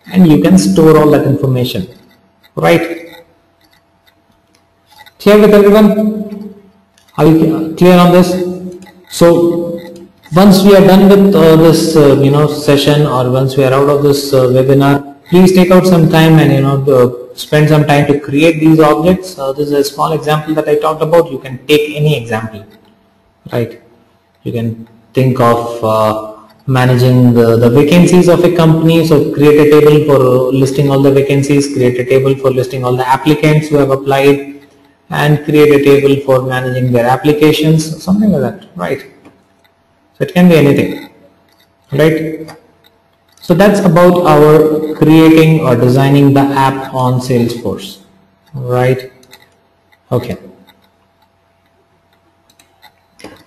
and you can store all that information. Right, clear with everyone? Are you clear on this? So once we are done with this session, or once we are out of this webinar, please take out some time and spend some time to create these objects. This is a small example that I talked about. You can take any example, right? You can think of managing the vacancies of a company. So create a table for listing all the vacancies, create a table for listing all the applicants who have applied, and create a table for managing their applications, something like that, right? So it can be anything, right? So that's about our creating or designing the app on Salesforce, right? Okay.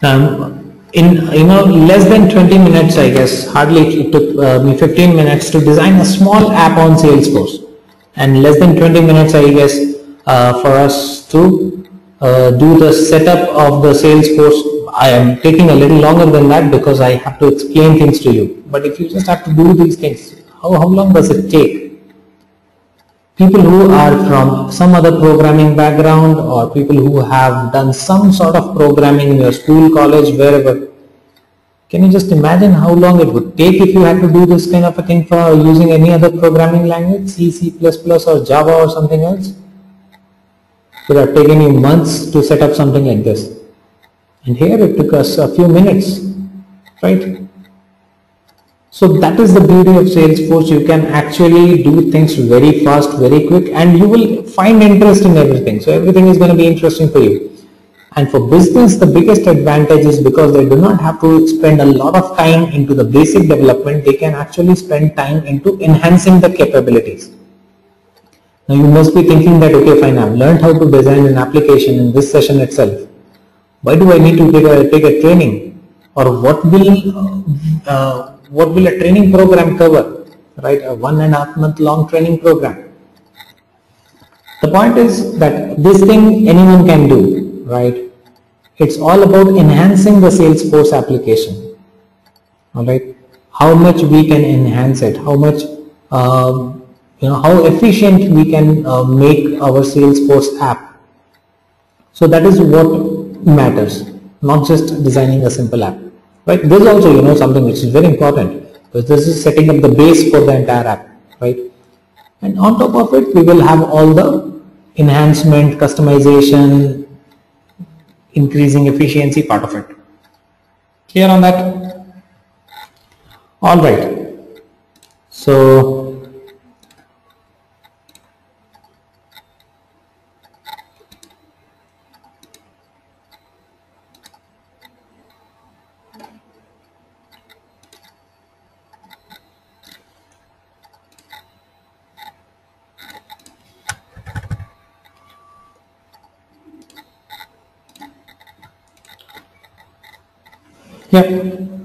In less than 20 minutes, I guess, hardly it took me 15 minutes to design a small app on Salesforce, and less than 20 minutes, I guess, for us to do the setup of the Salesforce. I am taking a little longer than that because I have to explain things to you. But if you just have to do these things, how long does it take? People who are from some other programming background, or people who have done some sort of programming in your school, college, wherever, can you just imagine how long it would take if you had to do this kind of a thing for using any other programming language, C, C++ or Java or something else? It would have taken you months to set up something like this. And here it took us a few minutes, right? So that is the beauty of Salesforce. You can actually do things very fast, very quick, and you will find interest in everything. So everything is going to be interesting for you. And for business, the biggest advantage is because they do not have to spend a lot of time into the basic development. They can actually spend time into enhancing the capabilities. Now you must be thinking that, okay, fine, I've learned how to design an application in this session itself. Why do I need to take a training? Or what will a training program cover? Right, a 1.5 month long training program. The point is that this thing anyone can do, right? It's all about enhancing the Salesforce application. All right, how much we can enhance it, how much how efficient we can make our Salesforce app. So that is what matters, not just designing a simple app, right? This is also, something which is very important, because this is setting up the base for the entire app, right? And on top of it, we will have all the enhancement, customization, increasing efficiency part of it. Clear on that? All right. So yeah.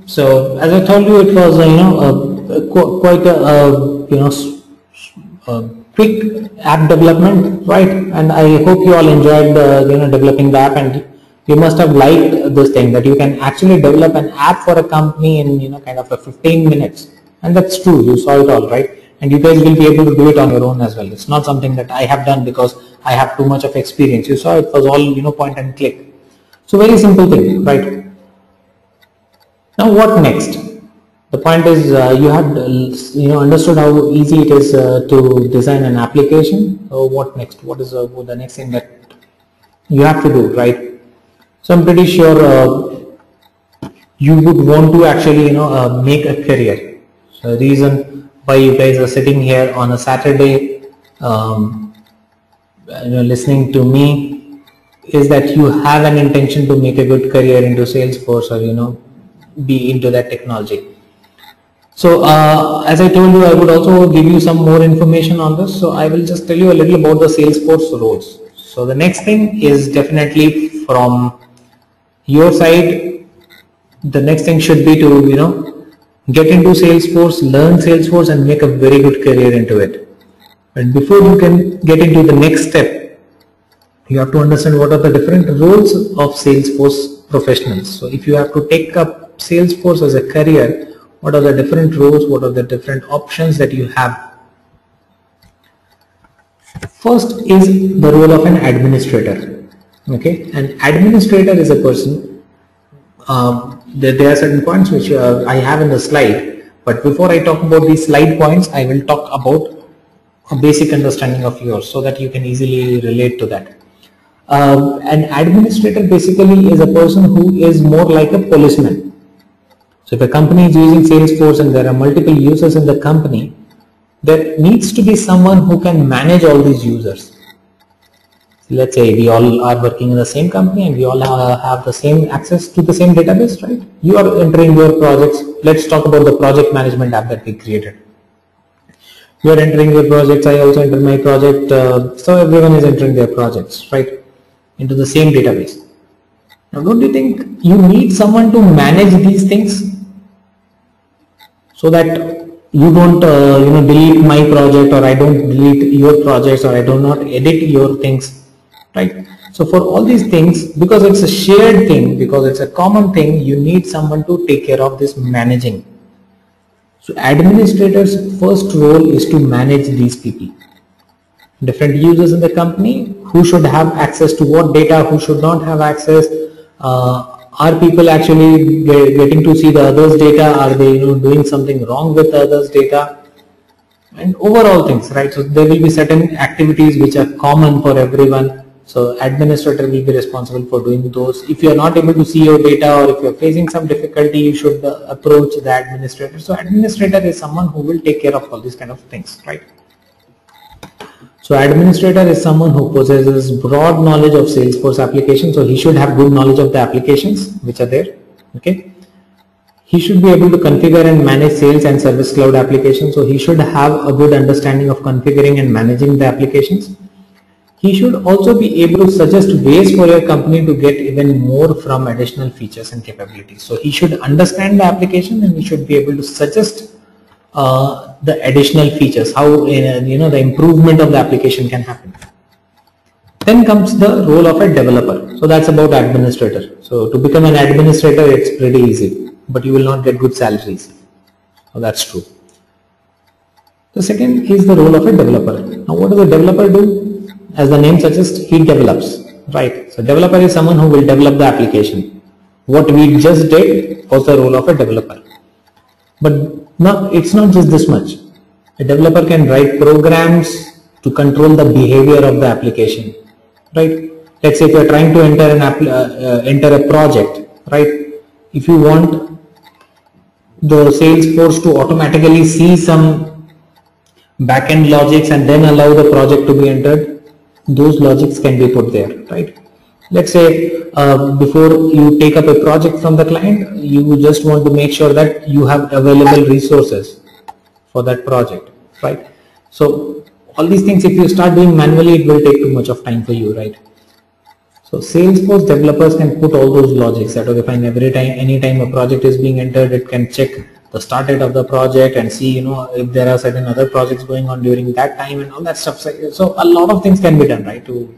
So as I told you, it was quite a quick app development, right? And I hope you all enjoyed developing the app, and you must have liked this thing that you can actually develop an app for a company in kind of a 15 minutes, and that's true. You saw it all, right? And you guys will be able to do it on your own as well. It's not something that I have done because I have too much of experience. You saw it was all point and click. So very simple thing, right? Now what next? The point is you have understood how easy it is to design an application. So what next? What is the next thing that you have to do, right? So I'm pretty sure you would want to actually make a career. So the reason why you guys are sitting here on a Saturday listening to me is that you have an intention to make a good career into Salesforce, or be into that technology. So as I told you, I would also give you some more information on this. So I will just tell you a little about the Salesforce roles. So the next thing is definitely from your side. The next thing should be to get into Salesforce, learn Salesforce, and make a very good career into it. And before you can get into the next step, you have to understand what are the different roles of Salesforce professionals. So if you have to take up Salesforce as a career, what are the different roles, what are the different options that you have? First is the role of an administrator. Okay, an administrator is a person, there are certain points which I have in the slide, but before I talk about these slide points, I will talk about a basic understanding of yours so that you can easily relate to that. An administrator basically is a person who is more like a policeman. So if a company is using Salesforce and there are multiple users in the company, there needs to be someone who can manage all these users. So let's say we all are working in the same company and we all have the same access to the same database, right? You are entering your projects. Let's talk about the project management app that we created. You are entering your projects, I also enter my project, so everyone is entering their projects, right, into the same database. Now don't you think you need someone to manage these things so that you don't delete my project, or I don't delete your projects, or I do not edit your things, right? So for all these things, because it's a shared thing, because it's a common thing, you need someone to take care of this managing. So administrator's first role is to manage these people, different users in the company, who should have access to what data, who should not have access. Are people actually getting to see the others' data? Are they doing something wrong with the others' data? And overall things, right? So there will be certain activities which are common for everyone. So administrator will be responsible for doing those. If you are not able to see your data, or if you are facing some difficulty, you should approach the administrator. So administrator is someone who will take care of all these kind of things, right? So administrator is someone who possesses broad knowledge of Salesforce applications. So he should have good knowledge of the applications which are there. Okay. He should be able to configure and manage Sales and Service Cloud applications. So he should have a good understanding of configuring and managing the applications. He should also be able to suggest ways for your company to get even more from additional features and capabilities. So he should understand the application, and he should be able to suggest the additional features, how the improvement of the application can happen. Then comes the role of a developer. So that's about administrator. So to become an administrator, it's pretty easy, but you will not get good salaries. So that's true. The second is the role of a developer. Now what does a developer do? As the name suggests, he develops. right? So developer is someone who will develop the application. What we just did was the role of a developer. But it's not just this much. A developer can write programs to control the behavior of the application, right? Let's say if you are trying to enter a project, right? If you want the Salesforce to automatically see some backend logics and then allow the project to be entered, those logics can be put there, right? Let's say before you take up a project from the client, you just want to make sure that you have available resources for that project, right? So all these things, if you start doing manually, it will take too much of time for you, right? So Salesforce developers can put all those logics that, okay, fine, anytime a project is being entered, it can check the start date of the project and see, if there are certain other projects going on during that time and all that stuff. So a lot of things can be done, right, to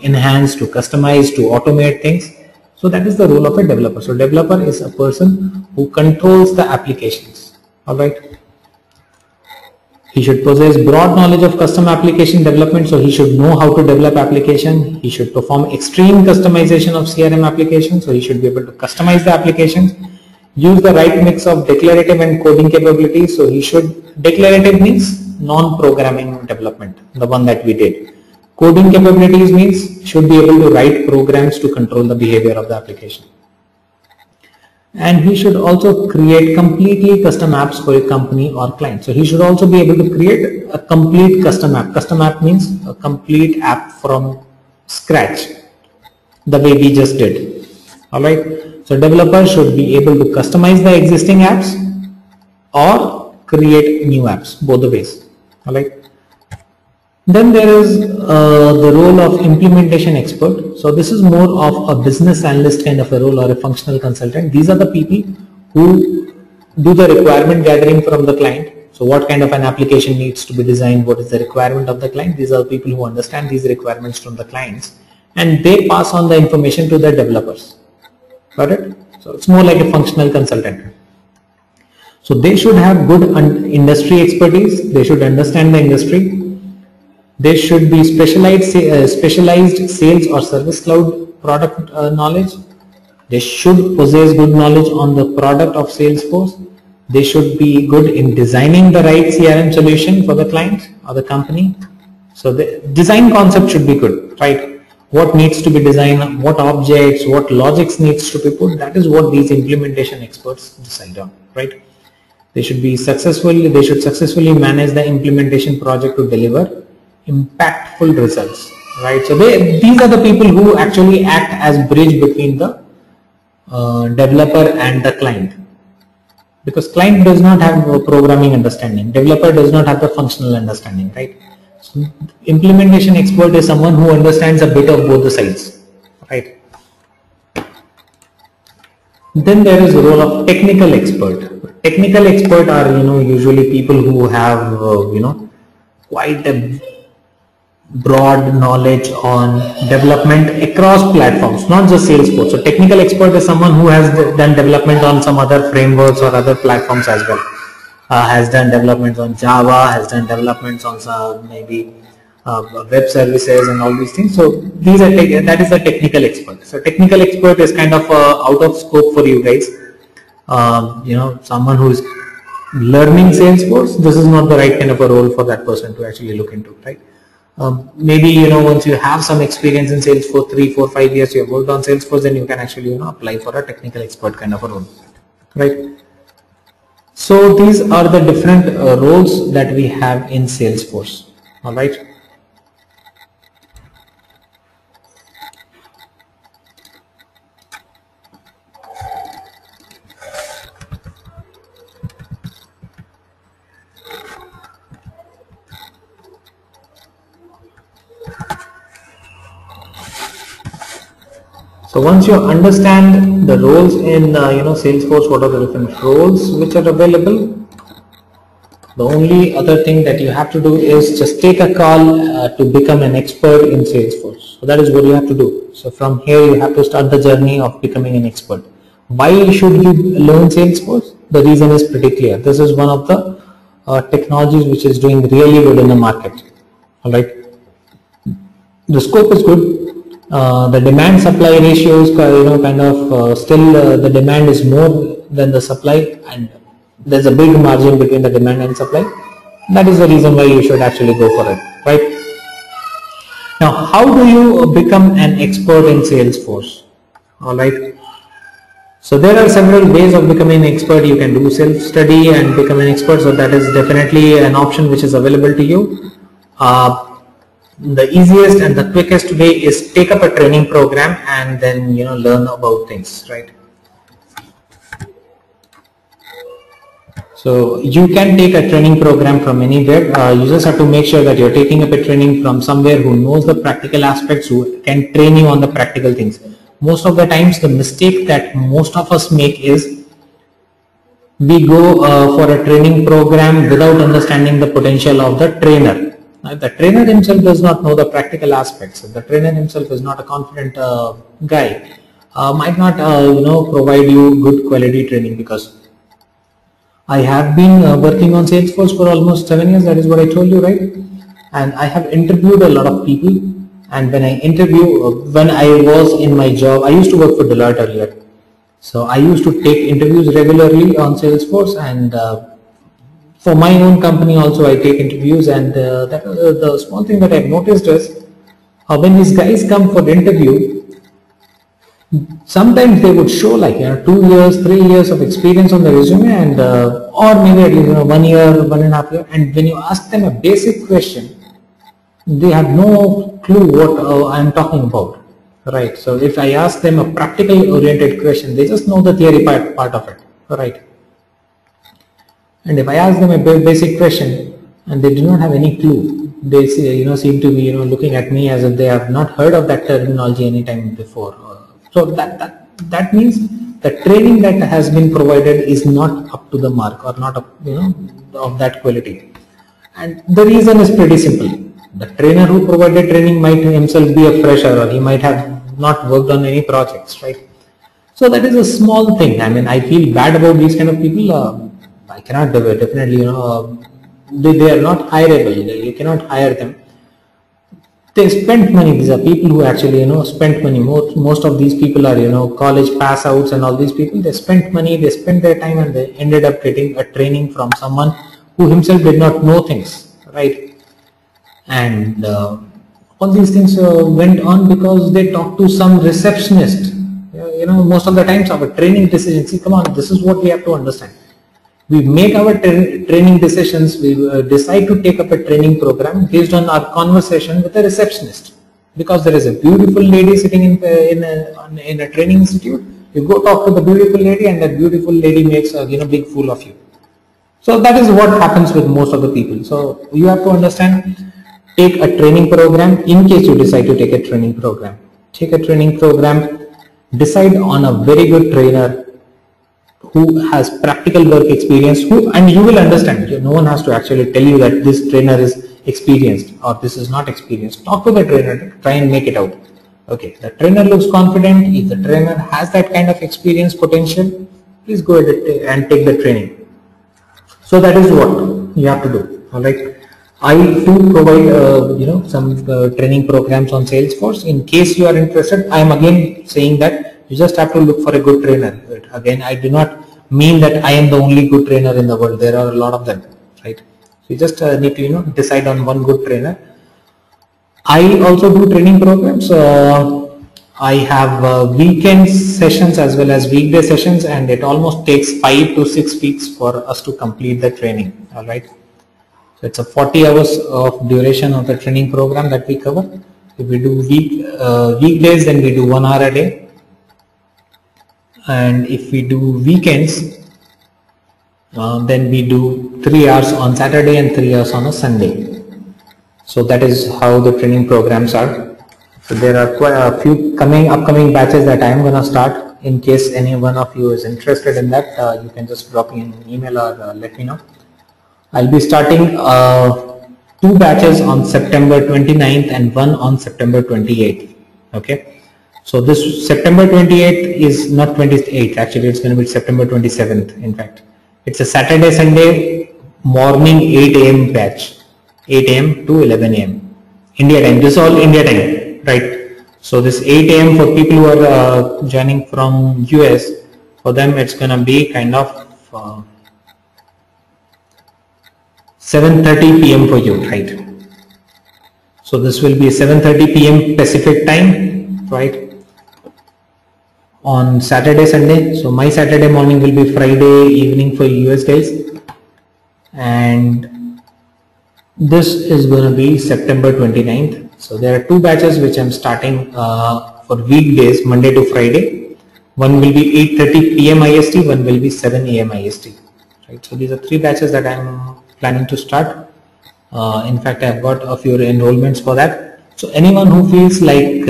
enhance, to customize, to automate things. So that is the role of a developer. So developer is a person who controls the applications, all right. He should possess broad knowledge of custom application development, so he should know how to develop application. He should perform extreme customization of CRM applications, so he should be able to customize the applications. Use the right mix of declarative and coding capabilities, so he should, declarative means non-programming development, the one that we did. Coding capabilities means should be able to write programs to control the behavior of the application. And he should also create completely custom apps for a company or client. So he should also be able to create a complete custom app. Custom app means a complete app from scratch, the way we just did. Alright. So developer should be able to customize the existing apps or create new apps, both the ways. Alright. Then there is the role of implementation expert. So this is more of a business analyst kind of a role or a functional consultant. These are the people who do the requirement gathering from the client. So what kind of an application needs to be designed, what is the requirement of the client. These are the people who understand these requirements from the clients and they pass on the information to the developers. Got it? So it's more like a functional consultant. So they should have good industry expertise. They should understand the industry. They should be specialized sales or service cloud product knowledge. They should possess good knowledge on the product of Salesforce. They should be good in designing the right CRM solution for the client or the company. So the design concept should be good, right? What needs to be designed, what objects, what logics needs to be put, that is what these implementation experts decide on, right? They should successfully manage the implementation project to deliver impactful results, right? So these are the people who actually act as bridge between the developer and the client, because client does not have a programming understanding, developer does not have the functional understanding, right? So implementation expert is someone who understands a bit of both the sides, right? Then there is the role of technical expert. Technical expert are usually people who have quite a broad knowledge on development across platforms, not just Salesforce. So technical expert is someone who has done development on some other frameworks or other platforms as well. Has done developments on Java, has done developments on some maybe web services and all these things. So that is a technical expert. So technical expert is kind of out of scope for you guys. Someone who is learning Salesforce, this is not the right kind of a role for that person to actually look into, right? Maybe once you have some experience in Salesforce, 3, 4, 5 years you have worked on Salesforce, then you can actually apply for a technical expert kind of a role, right? So these are the different roles that we have in Salesforce. All right. So once you understand the roles in Salesforce, what are the different roles which are available, the only other thing that you have to do is just take a call to become an expert in Salesforce. So that is what you have to do. So from here you have to start the journey of becoming an expert. Why should you learn Salesforce? The reason is pretty clear. This is one of the technologies which is doing really good in the market. All right. The scope is good. The demand supply ratio is still the demand is more than the supply, and there's a big margin between the demand and supply. That is the reason why you should actually go for it, right? Now, how do you become an expert in Salesforce? All right. So there are several ways of becoming an expert. You can do self-study and become an expert. So that is definitely an option which is available to you. The easiest and the quickest way is take up a training program and then learn about things, right? So you can take a training program from anywhere. You just have to make sure that you're taking up a training from somewhere who knows the practical aspects, who can train you on the practical things. Most of the times the mistake that most of us make is we go for a training program without understanding the potential of the trainer. The trainer himself does not know the practical aspects. The trainer himself is not a confident guy. Might not provide you good quality training, because I have been working on Salesforce for almost 7 years. That is what I told you, right? And I have interviewed a lot of people. And when I was in my job, I used to work for Deloitte earlier. So I used to take interviews regularly on Salesforce, and for my own company also I take interviews. And the small thing that I've noticed is when these guys come for the interview, sometimes they would show 2 years, 3 years of experience on the resume, and or maybe at least 1 year, 1.5 years. And when you ask them a basic question, they have no clue what I'm talking about, right? So if I ask them a practical oriented question, they just know the theory part of it, right? And if I ask them a basic question and they do not have any clue, they seem to be looking at me as if they have not heard of that terminology any time before. So that means the training that has been provided is not up to the mark, or not up, of that quality. And the reason is pretty simple. The trainer who provided training might himself be a fresher, or he might have not worked on any projects, right? So that is a small thing. I mean, I feel bad about these kind of people. I cannot definitely, they are not hireable. You cannot hire them. They spent money. These are people who actually, spent money. Most of these people are, college pass outs and all these people. They spent money, they spent their time, and they ended up getting a training from someone who himself did not know things, right? And all these things went on because they talked to some receptionist. Most of the times our training decisions, see, come on, this is what we have to understand. We make our training decisions, we decide to take up a training program based on our conversation with a receptionist. Because there is a beautiful lady sitting in a training institute, you go talk to the beautiful lady, and that beautiful lady makes a big fool of you. So that is what happens with most of the people. So you have to understand, take a training program in case you decide to take a training program. Take a training program, decide on a very good trainer who has practical work experience, and you will understand. No one has to actually tell you that this trainer is experienced or this is not experienced. Talk to the trainer, try and make it out. Okay, the trainer looks confident. If the trainer has that kind of experience potential, please go ahead and take the training. So that is what you have to do. All right. I do provide some training programs on Salesforce. In case you are interested, I am again saying that you just have to look for a good trainer. Again, I do not mean that I am the only good trainer in the world. There are a lot of them, right? So you just need to decide on one good trainer. I also do training programs. I have weekend sessions as well as weekday sessions, and it almost takes 5 to 6 weeks for us to complete the training. All right. So it's a 40 hours of duration of the training program that we cover. If we do weekdays, then we do 1 hour a day. And if we do weekends, then we do 3 hours on Saturday and 3 hours on a Sunday. So that is how the training programs are. So there are quite a few upcoming batches that I am going to start. In case any one of you is interested in that, you can just drop me an email or let me know. I'll be starting 2 batches on September 29th and 1 on September 28th. Okay. So this September 28th is not 28th, actually it's going to be September 27th. In fact, it's a Saturday, Sunday morning 8 a.m. batch, 8 a.m. to 11 a.m. India time. This is all India time, right? So this 8 a.m. for people who are joining from US, for them it's gonna be kind of 7:30 p.m. for you, right? So this will be 7:30 p.m. Pacific time, right? On Saturday, Sunday. So my Saturday morning will be Friday evening for US guys, and this is going to be September 29th. So there are 2 batches which I'm starting for weekdays, Monday to Friday. One will be 8:30 p.m. IST, one will be 7 a.m. IST. Right. So these are 3 batches that I'm planning to start. In fact, I've got a few enrollments for that. So anyone who feels like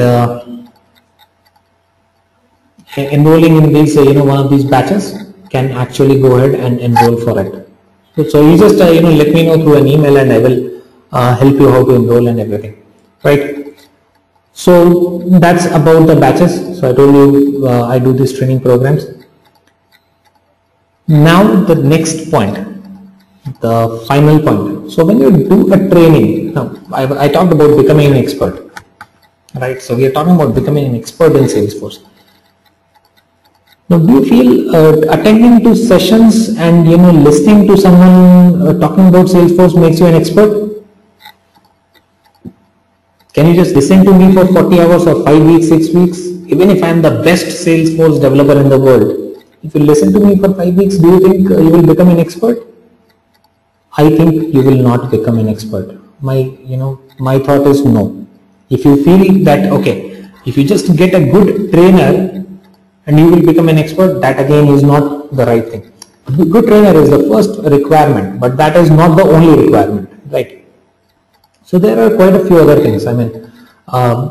enrolling in these, one of these batches can actually go ahead and enroll for it. So you just let me know through an email, and I will help you how to enroll and everything, right? So that's about the batches. So I told you I do these training programs. Now the next point, the final point. So when you do a training, now I talked about becoming an expert, right? So we are talking about becoming an expert in Salesforce. Now, do you feel attending to sessions and listening to someone talking about Salesforce makes you an expert? Can you just listen to me for 40 hours or 5 weeks, 6 weeks? Even if I am the best Salesforce developer in the world, if you listen to me for 5 weeks, do you think you will become an expert? I think you will not become an expert. My thought is no. If you feel that, okay, if you just get a good trainer and you will become an expert, that again is not the right thing. A good trainer is the first requirement, but that is not the only requirement, right? So there are quite a few other things. I mean,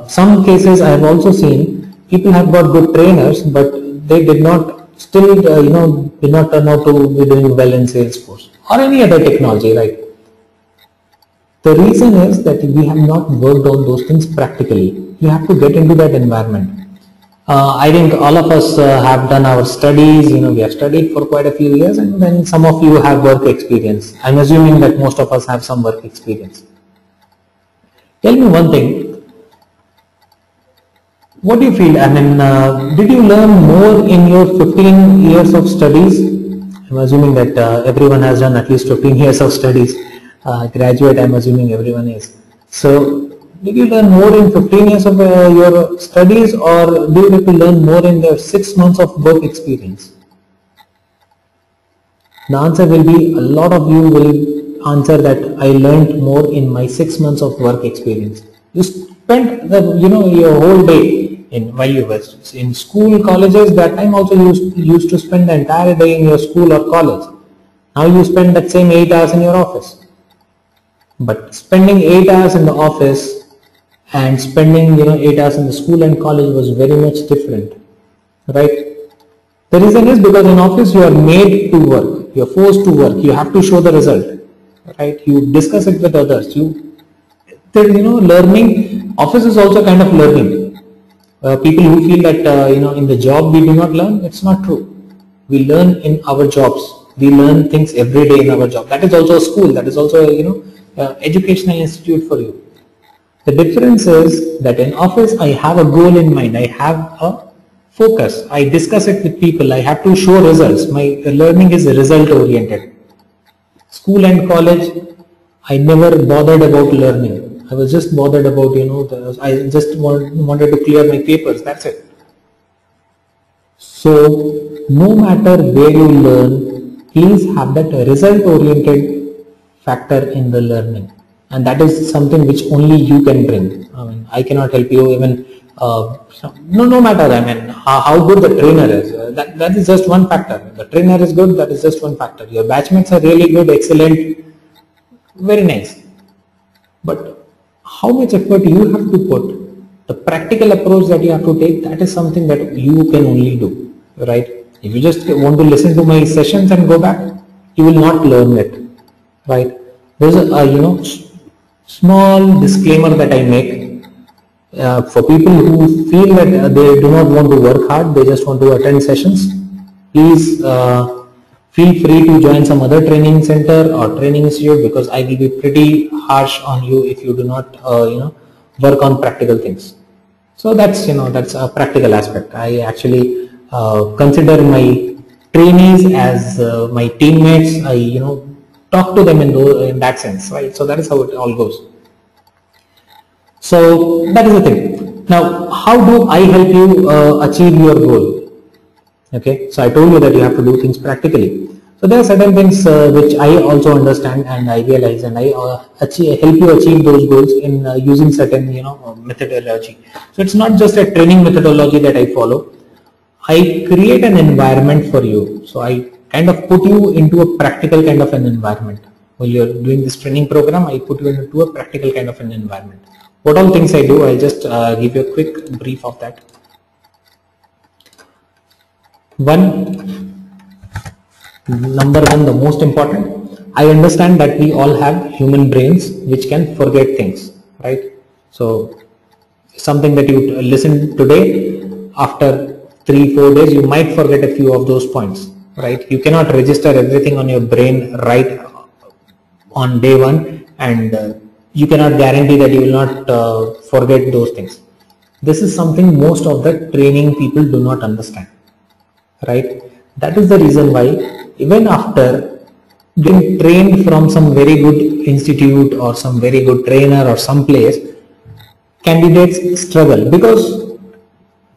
some cases I have also seen people have got good trainers, but they did not still, did not turn out to be doing well in Salesforce or any other technology, right? The reason is that we have not worked on those things practically. You have to get into that environment. I think all of us have done our studies, we have studied for quite a few years, and then some of you have work experience. I'm assuming that most of us have some work experience. Tell me one thing, what do you feel? I mean, did you learn more in your 15 years of studies? I'm assuming that everyone has done at least 15 years of studies. Graduate, I'm assuming everyone is. So, did you learn more in 15 years of your studies, or do you need to learn more in your 6 months of work experience? The answer will be, a lot of you will answer that I learned more in my 6 months of work experience. You spent your whole day while you were in school, colleges. That time also you used to spend the entire day in your school or college. Now you spend that same 8 hours in your office. But spending 8 hours in the office and spending 8 hours in the school and college was very much different, right? The reason is because in office you are made to work, you are forced to work, you have to show the result, right? You discuss it with others. Learning, office is also kind of learning. People who feel that in the job we do not learn, it's not true. We learn in our jobs. We learn things every day in our job. That is also a school. That is also educational institute for you. The difference is that in office I have a goal in mind. I have a focus. I discuss it with people. I have to show results. My learning is result oriented. School and college, I never bothered about learning. I was just bothered about I just wanted to clear my papers. That's it. So no matter where you learn, please have that result oriented factor in the learning. And that is something which only you can bring. I mean, I cannot help you even, no matter, I mean, how good the trainer is. That is just one factor. The trainer is good, that is just one factor. Your batchmates are really good, excellent, very nice. But how much effort you have to put, the practical approach that you have to take, that is something that you can only do, right? If you just want to listen to my sessions and go back, you will not learn it, right? There's a, small disclaimer that I make for people who feel that they do not want to work hard, they just want to attend sessions. Please feel free to join some other training center or training institute, because I will be pretty harsh on you if you do not work on practical things. So that's, that's a practical aspect. I actually consider my trainees as my teammates. I, talk to them in that sense, right? So that is how it all goes. So that is the thing. Now, how do I help you achieve your goal? Okay, so I told you that you have to do things practically. So there are certain things which I also understand and I realize, and I help you achieve those goals in using certain methodology. So it's not just a training methodology that I follow. I create an environment for you. So I kind of put you into a practical kind of an environment. While you're doing this training program, I put you into a practical kind of an environment. What all things I do, I'll just give you a quick brief of that. Number one, the most important, I understand that we all have human brains which can forget things, right? So something that you listen today, after 3-4 days, you might forget a few of those points, right? You cannot register everything on your brain right on day one, and you cannot guarantee that you will not forget those things. This is something most of the training people do not understand, right? That is the reason why even after being trained from some very good institute or some very good trainer or some place, candidates struggle because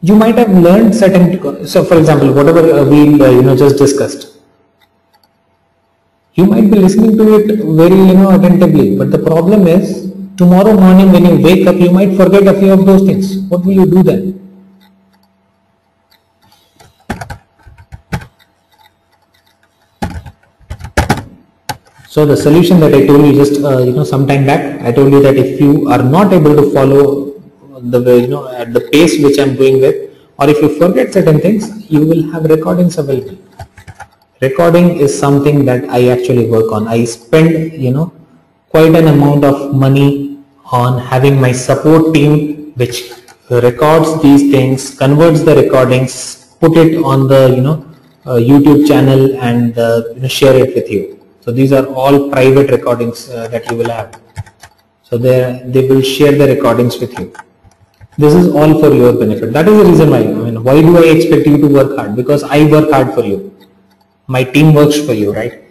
you might have learned certain, so for example, whatever we just discussed, you might be listening to it very attentively, but the problem is tomorrow morning when you wake up, you might forget a few of those things. What will you do then? So the solution that I told you just some time back, I told you that if you are not able to follow the way at the pace which I am going with, or if you forget certain things, you will have recordings available. Recording is something that I actually work on. I spend quite an amount of money on having my support team which records these things, converts the recordings, put it on the YouTube channel, and share it with you. So these are all private recordings that you will have. So they will share the recordings with you. This is all for your benefit. That is the reason why. Why do I expect you to work hard? Because I work hard for you. My team works for you, right?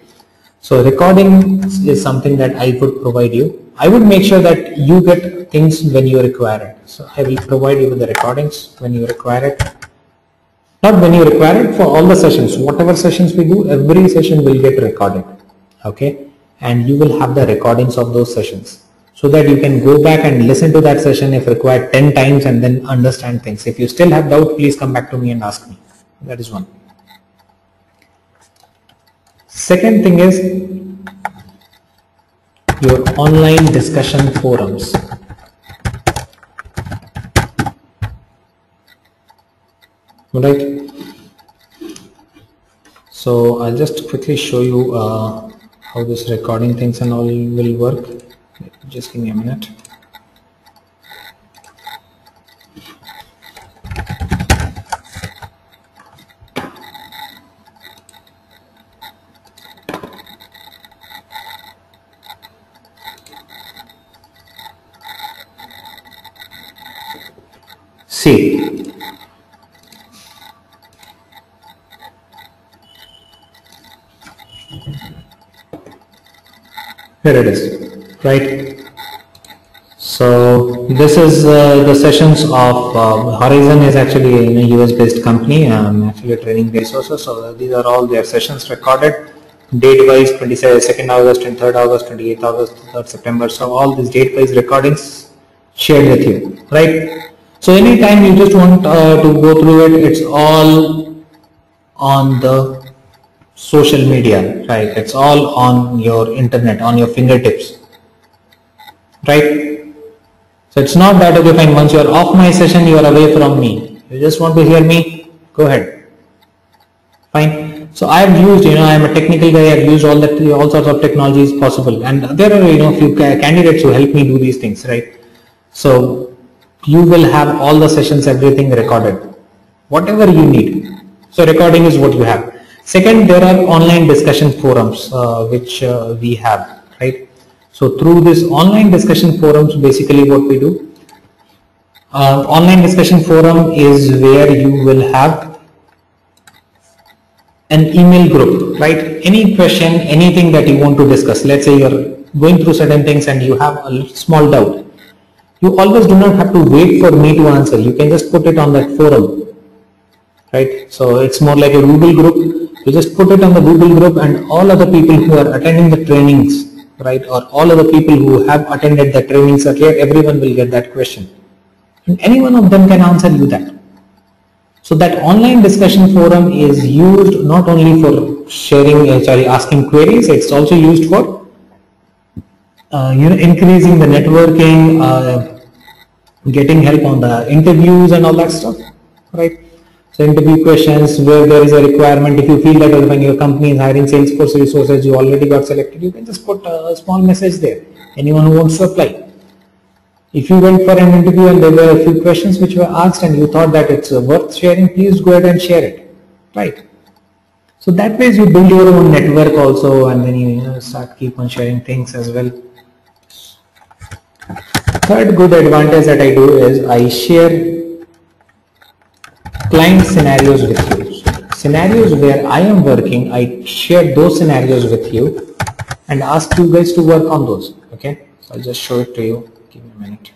So recording is something that I would provide you. I would make sure that you get things when you require it. So I will provide you with the recordings when you require it. Not when you require it, for all the sessions. Whatever sessions we do, every session will get recorded. Okay, and you will have the recordings of those sessions so that you can go back and listen to that session if required 10 times and then understand things. If you still have doubt, please come back to me and ask me. That is one. Second thing is your online discussion forums. Right. So I'll just quickly show you how this recording things and all will work. Just give me a minute. See, here it is, right? So this is the sessions of Horizon is actually a US based company. I'm actually training resources. So these are all their sessions recorded, date wise, 22nd August and 3rd August, 28th August, 3rd September. So all these date wise recordings shared with you, right? So anytime you just want to go through it, it's all on the social media, right? It's all on your internet, on your fingertips, right? So it's not that, okay, fine, once you are off my session, you are away from me. You just want to hear me, go ahead. Fine. So I have used, I am a technical guy, I have used all sorts of technologies possible. And there are, few candidates who help me do these things, right? So you will have all the sessions, everything recorded, whatever you need. So recording is what you have. Second, there are online discussion forums which we have, right? So through this online discussion forums, basically what we do, Online discussion forum is where you will have an email group, right? Any question, anything that you want to discuss. Let's say you're going through certain things and you have a small doubt. You always do not have to wait for me to answer. You can just put it on that forum, right? So it's more like a Google group. You just put it on the Google group and all other people who are attending the trainings, right? Or all other people who have attended the trainings earlier, everyone will get that question. And any one of them can answer you that. So that online discussion forum is used not only for sharing, asking queries, it's also used for increasing the networking, getting help on the interviews and all that stuff, right? So interview questions, where there is a requirement, if you feel that when your company is hiring Salesforce resources, you already got selected, you can just put a small message there. Anyone who wants to apply. If you went for an interview and there were a few questions which were asked and you thought that it's worth sharing, please go ahead and share it, right? So that way you build your own network also, and then you start keep on sharing things as well. Third good advantage that I do is I share client scenarios with you. So scenarios where I am working, I share those scenarios with you and ask you guys to work on those. Okay, so I'll just show it to you. Give me a minute.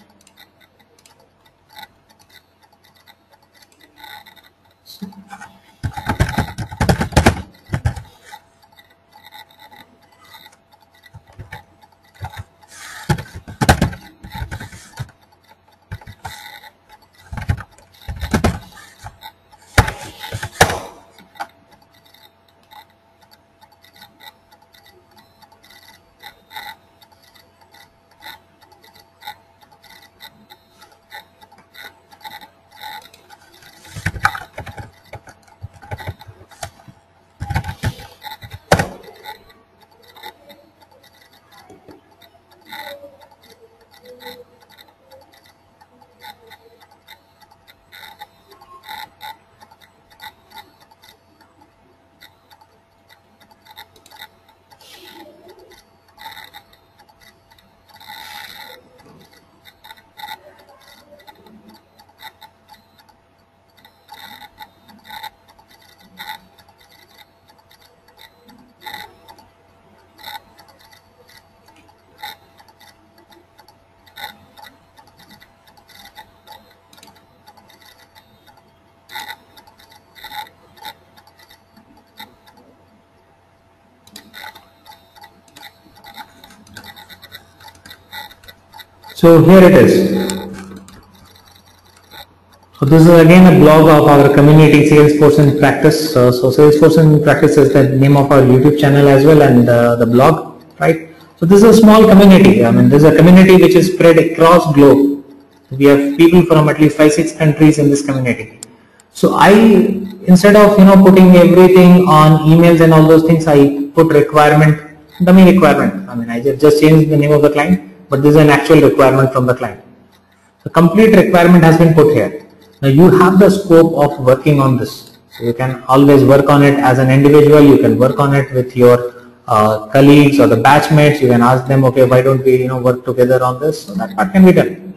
So here it is. So this is again a blog of our community, Salesforce in Practice. So Salesforce in Practice is the name of our YouTube channel as well, and the blog, right? So this is a small community. I mean, this is a community which is spread across globe. We have people from at least 5-6 countries in this community. So I, instead of putting everything on emails and all those things, I put dummy requirement. I mean, I just changed the name of the client, but this is an actual requirement from the client. The complete requirement has been put here. Now you have the scope of working on this. So you can always work on it as an individual. You can work on it with your colleagues or the batchmates. You can ask them, okay, why don't we work together on this? So that part can be done,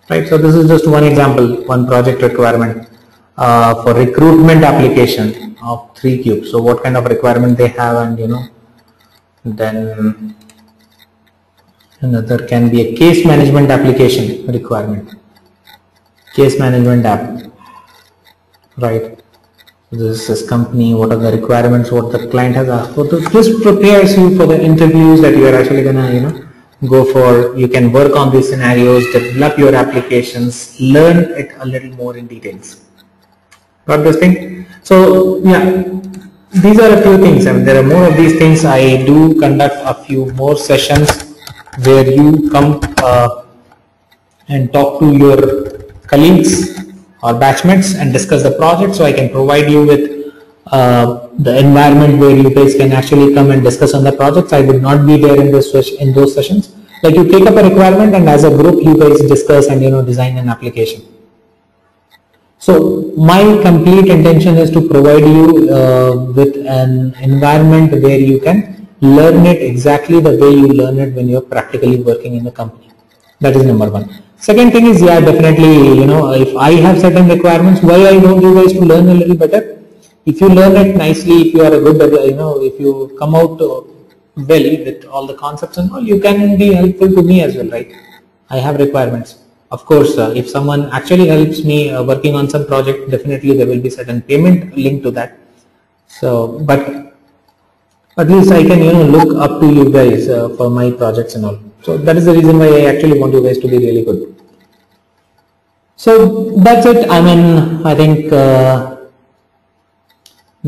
right? So this is just one example, one project requirement for recruitment application of 3 cubes. So what kind of requirement they have, and then another can be a case management application requirement. Case management app, right? This is company, what are the requirements, what the client has asked for. So this prepares you for the interviews that you are actually gonna go for. You can work on these scenarios, develop your applications, learn it a little more in details. Got this thing? So yeah, these are a few things. I mean, there are more of these things. I do conduct a few more sessions where you come and talk to your colleagues or batchmates and discuss the project. So I can provide you with the environment where you guys can actually come and discuss on the projects. I would not be there in those sessions. Like, you take up a requirement and as a group you guys discuss and design an application. So my complete intention is to provide you with an environment where you can learn it exactly the way you learn it when you're practically working in the company. That is number one. Second thing is, yeah, definitely, if I have certain requirements, why I want you guys to learn a little better? If you learn it nicely, if you are a good, if you come out well with all the concepts and all, you can be helpful to me as well, right? I have requirements. Of course, if someone actually helps me working on some project, definitely there will be certain payment linked to that. So, but at least I can, look up to you guys for my projects and all. So that is the reason why I actually want you guys to be really good. So that's it. I mean, I think that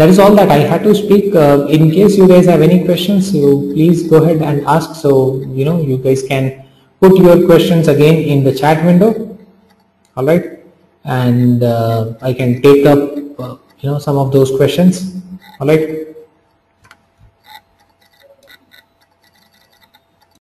is all that I had to speak. In case you guys have any questions, you please go ahead and ask. So, you guys can put your questions again in the chat window. All right. And I can take up, some of those questions. All right.